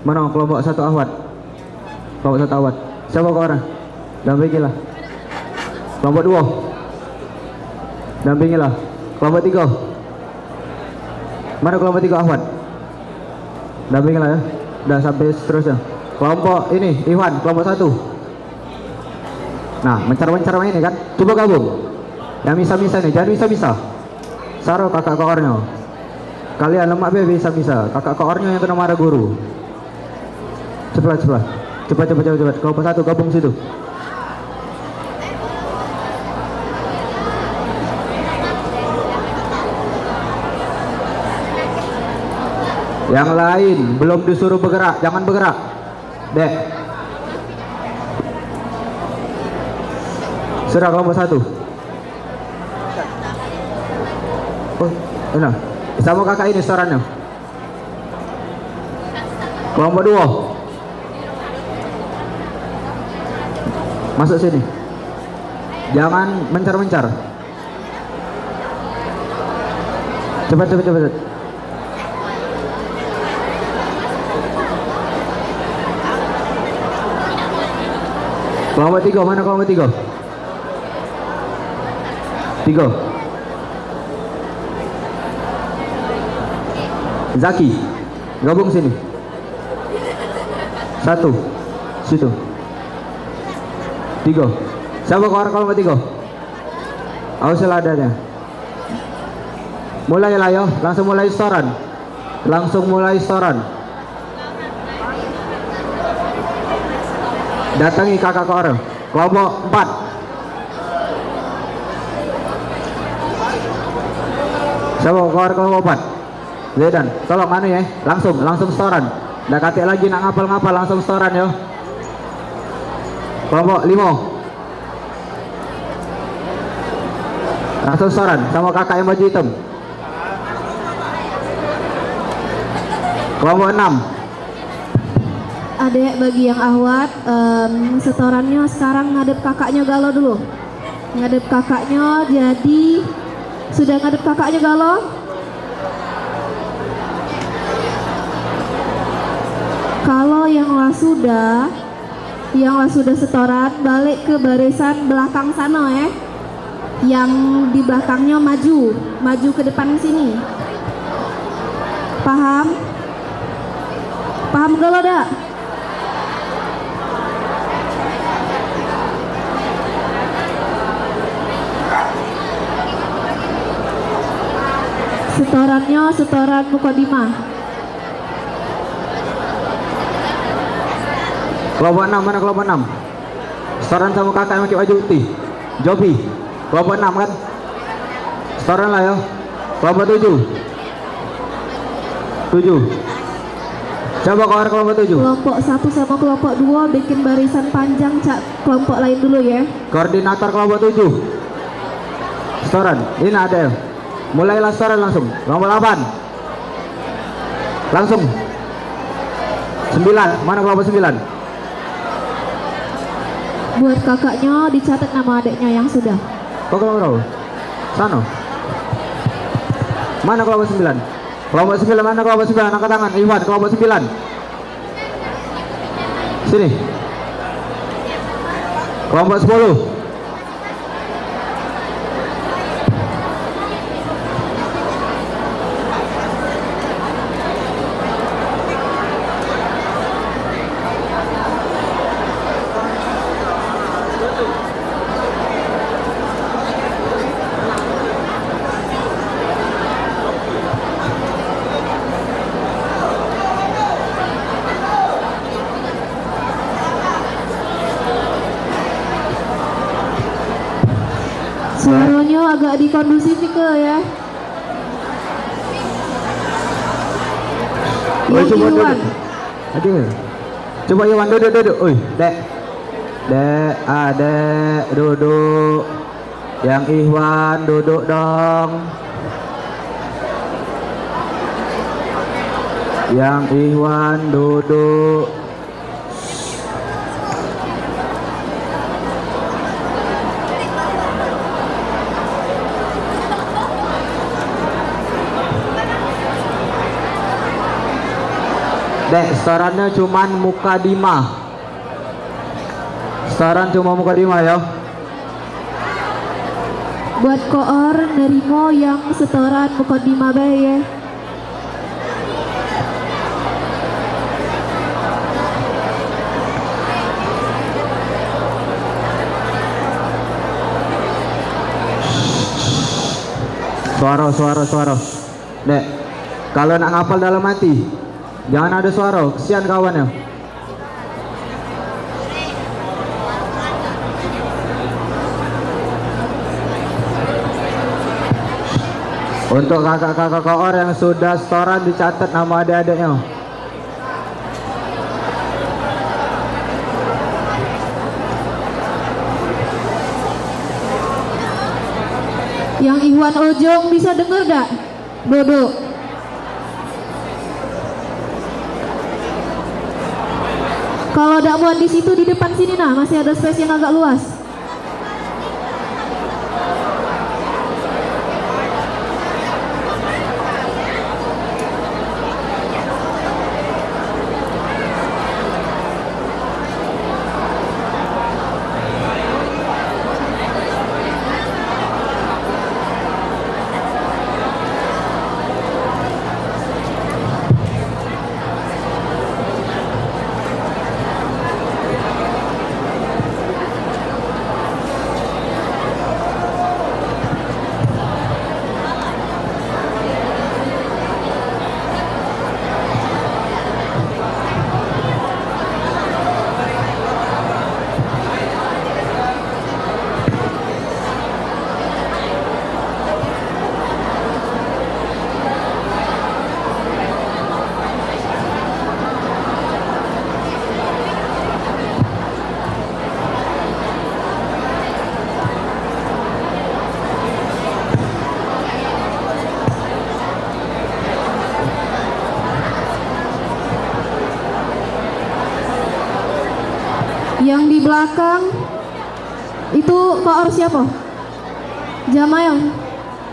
Mana kelompok 1 Ahwat? Kelompok 1 Ahwat. Siapa koornya? Dampingilah. Kelompok 2. Dampingilah. Kelompok 3. Mana kelompok 3 Ahwat? Dampingilah ya. Udah sampai seterusnya. Kelompok ini Iwan, kelompok 1. Nah, mencar-mencar ini kan. Coba gabung. Yang bisa-bisa nih, jangan bisa-bisa. Saro kakak koornya. Kalian lemak be bisa-bisa. Kakak koornya yang kena marah guru. Cepat. Kelompok 1 gabung situ. Yang lain belum disuruh bergerak, jangan bergerak. Dek. Sudah kelompok 1. Oh, enak. Sama kakak ini setorannya. Kelompok 2. Masuk sini. Jangan mencar-mencar. Cepat. Kelompok 3, mana kelompok 3? 3. Zaki, gabung sini. 1, situ. 3. Siapa kelompok 3? Awas adanya. Mulailah yo, langsung mulai setoran. Datangi kakak koor. Kelompok 4. Siapa koor kelompok 4? Zedan, tolong anu ya, langsung setoran. Nggak katik lagi nak ngapal-ngapal, langsung setoran yo. Kelompok 5. Langsung setoran sama kakak yang baju hitam. Kelompok 6. Adek bagi yang Ahwat, setorannya sekarang ngadep kakaknya galau dulu. Ngadep kakaknya, jadi sudah ngadep kakaknya galau. Kalau yang sudah setoran, balik ke barisan belakang sana ya. Yang di belakangnya maju ke depan sini. Paham galau dak? Setorannya setoran mukadimah. Kelompok 6, mana kelompok 6? Setoran sama kakak yang pakai baju putih. Jopi. Kelompok 6 kan? Setoran lah ya. Kelompok 7. Coba kelompok 7. Kelompok 1 sama kelompok 2 bikin barisan panjang, cak kelompok lain dulu ya. Koordinator kelompok 7. Setoran. Ini ada ya. Mulailah setoran langsung. Kelompok 8. Langsung. 9. Mana kelompok 9? Buat kakaknya dicatat nama adiknya yang sudah. Kelompok berapa? Sana. Mana kelompok 9? Kelompok 9 mana kelompok 9? Angkat tangan. Iwan kelompok 9. Sini. Kelompok 10. Suaranya agak dikondusif ke ya. Oi, coba duduk. Aduh. Coba Iwan duduk. Oi, Dek. Adek duduk. Yang Iwan duduk dong. Yang Iwan duduk. Dek, setorannya cuman Mukadimah. Setoran cuma Mukadimah ya. Buat koor nerimo yang setoran Mukadimah bae ya. Suara. Dek, kalau nak ngapal dalam hati, jangan ada suara, kesian kawan ya. Untuk kakak-kakak koor yang sudah setoran dicatat nama adik-adiknya. Yang Ikhwan Ujung bisa denger gak? Dodo. Kalau ada muat di situ di depan sini nah, masih ada space yang agak luas. Yang di belakang itu koor siapa? Jamael.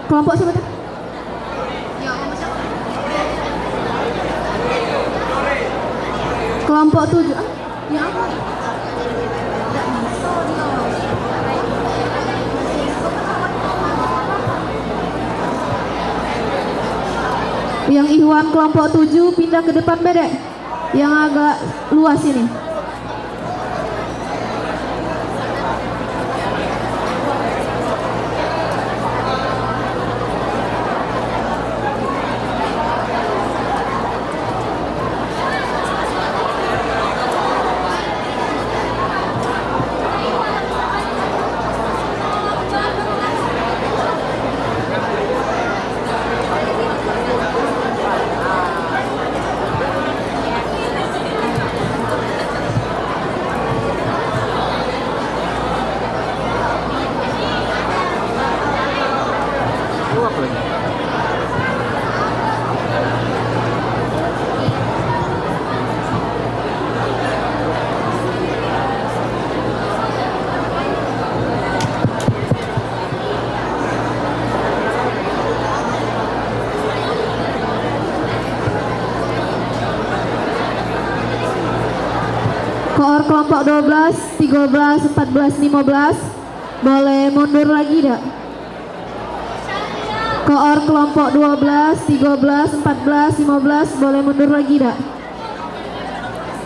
Kelompok siapa tuh? Kelompok 7. Ya apa? Yang Ikhwan kelompok 7 pindah ke depan bedek. Yang agak luas ini. Koor kelompok 12, 13, 14, 15 boleh mundur lagi dak? Koor kelompok 12, 13, 14, 15 boleh mundur lagi dak?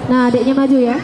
Nah adiknya maju ya.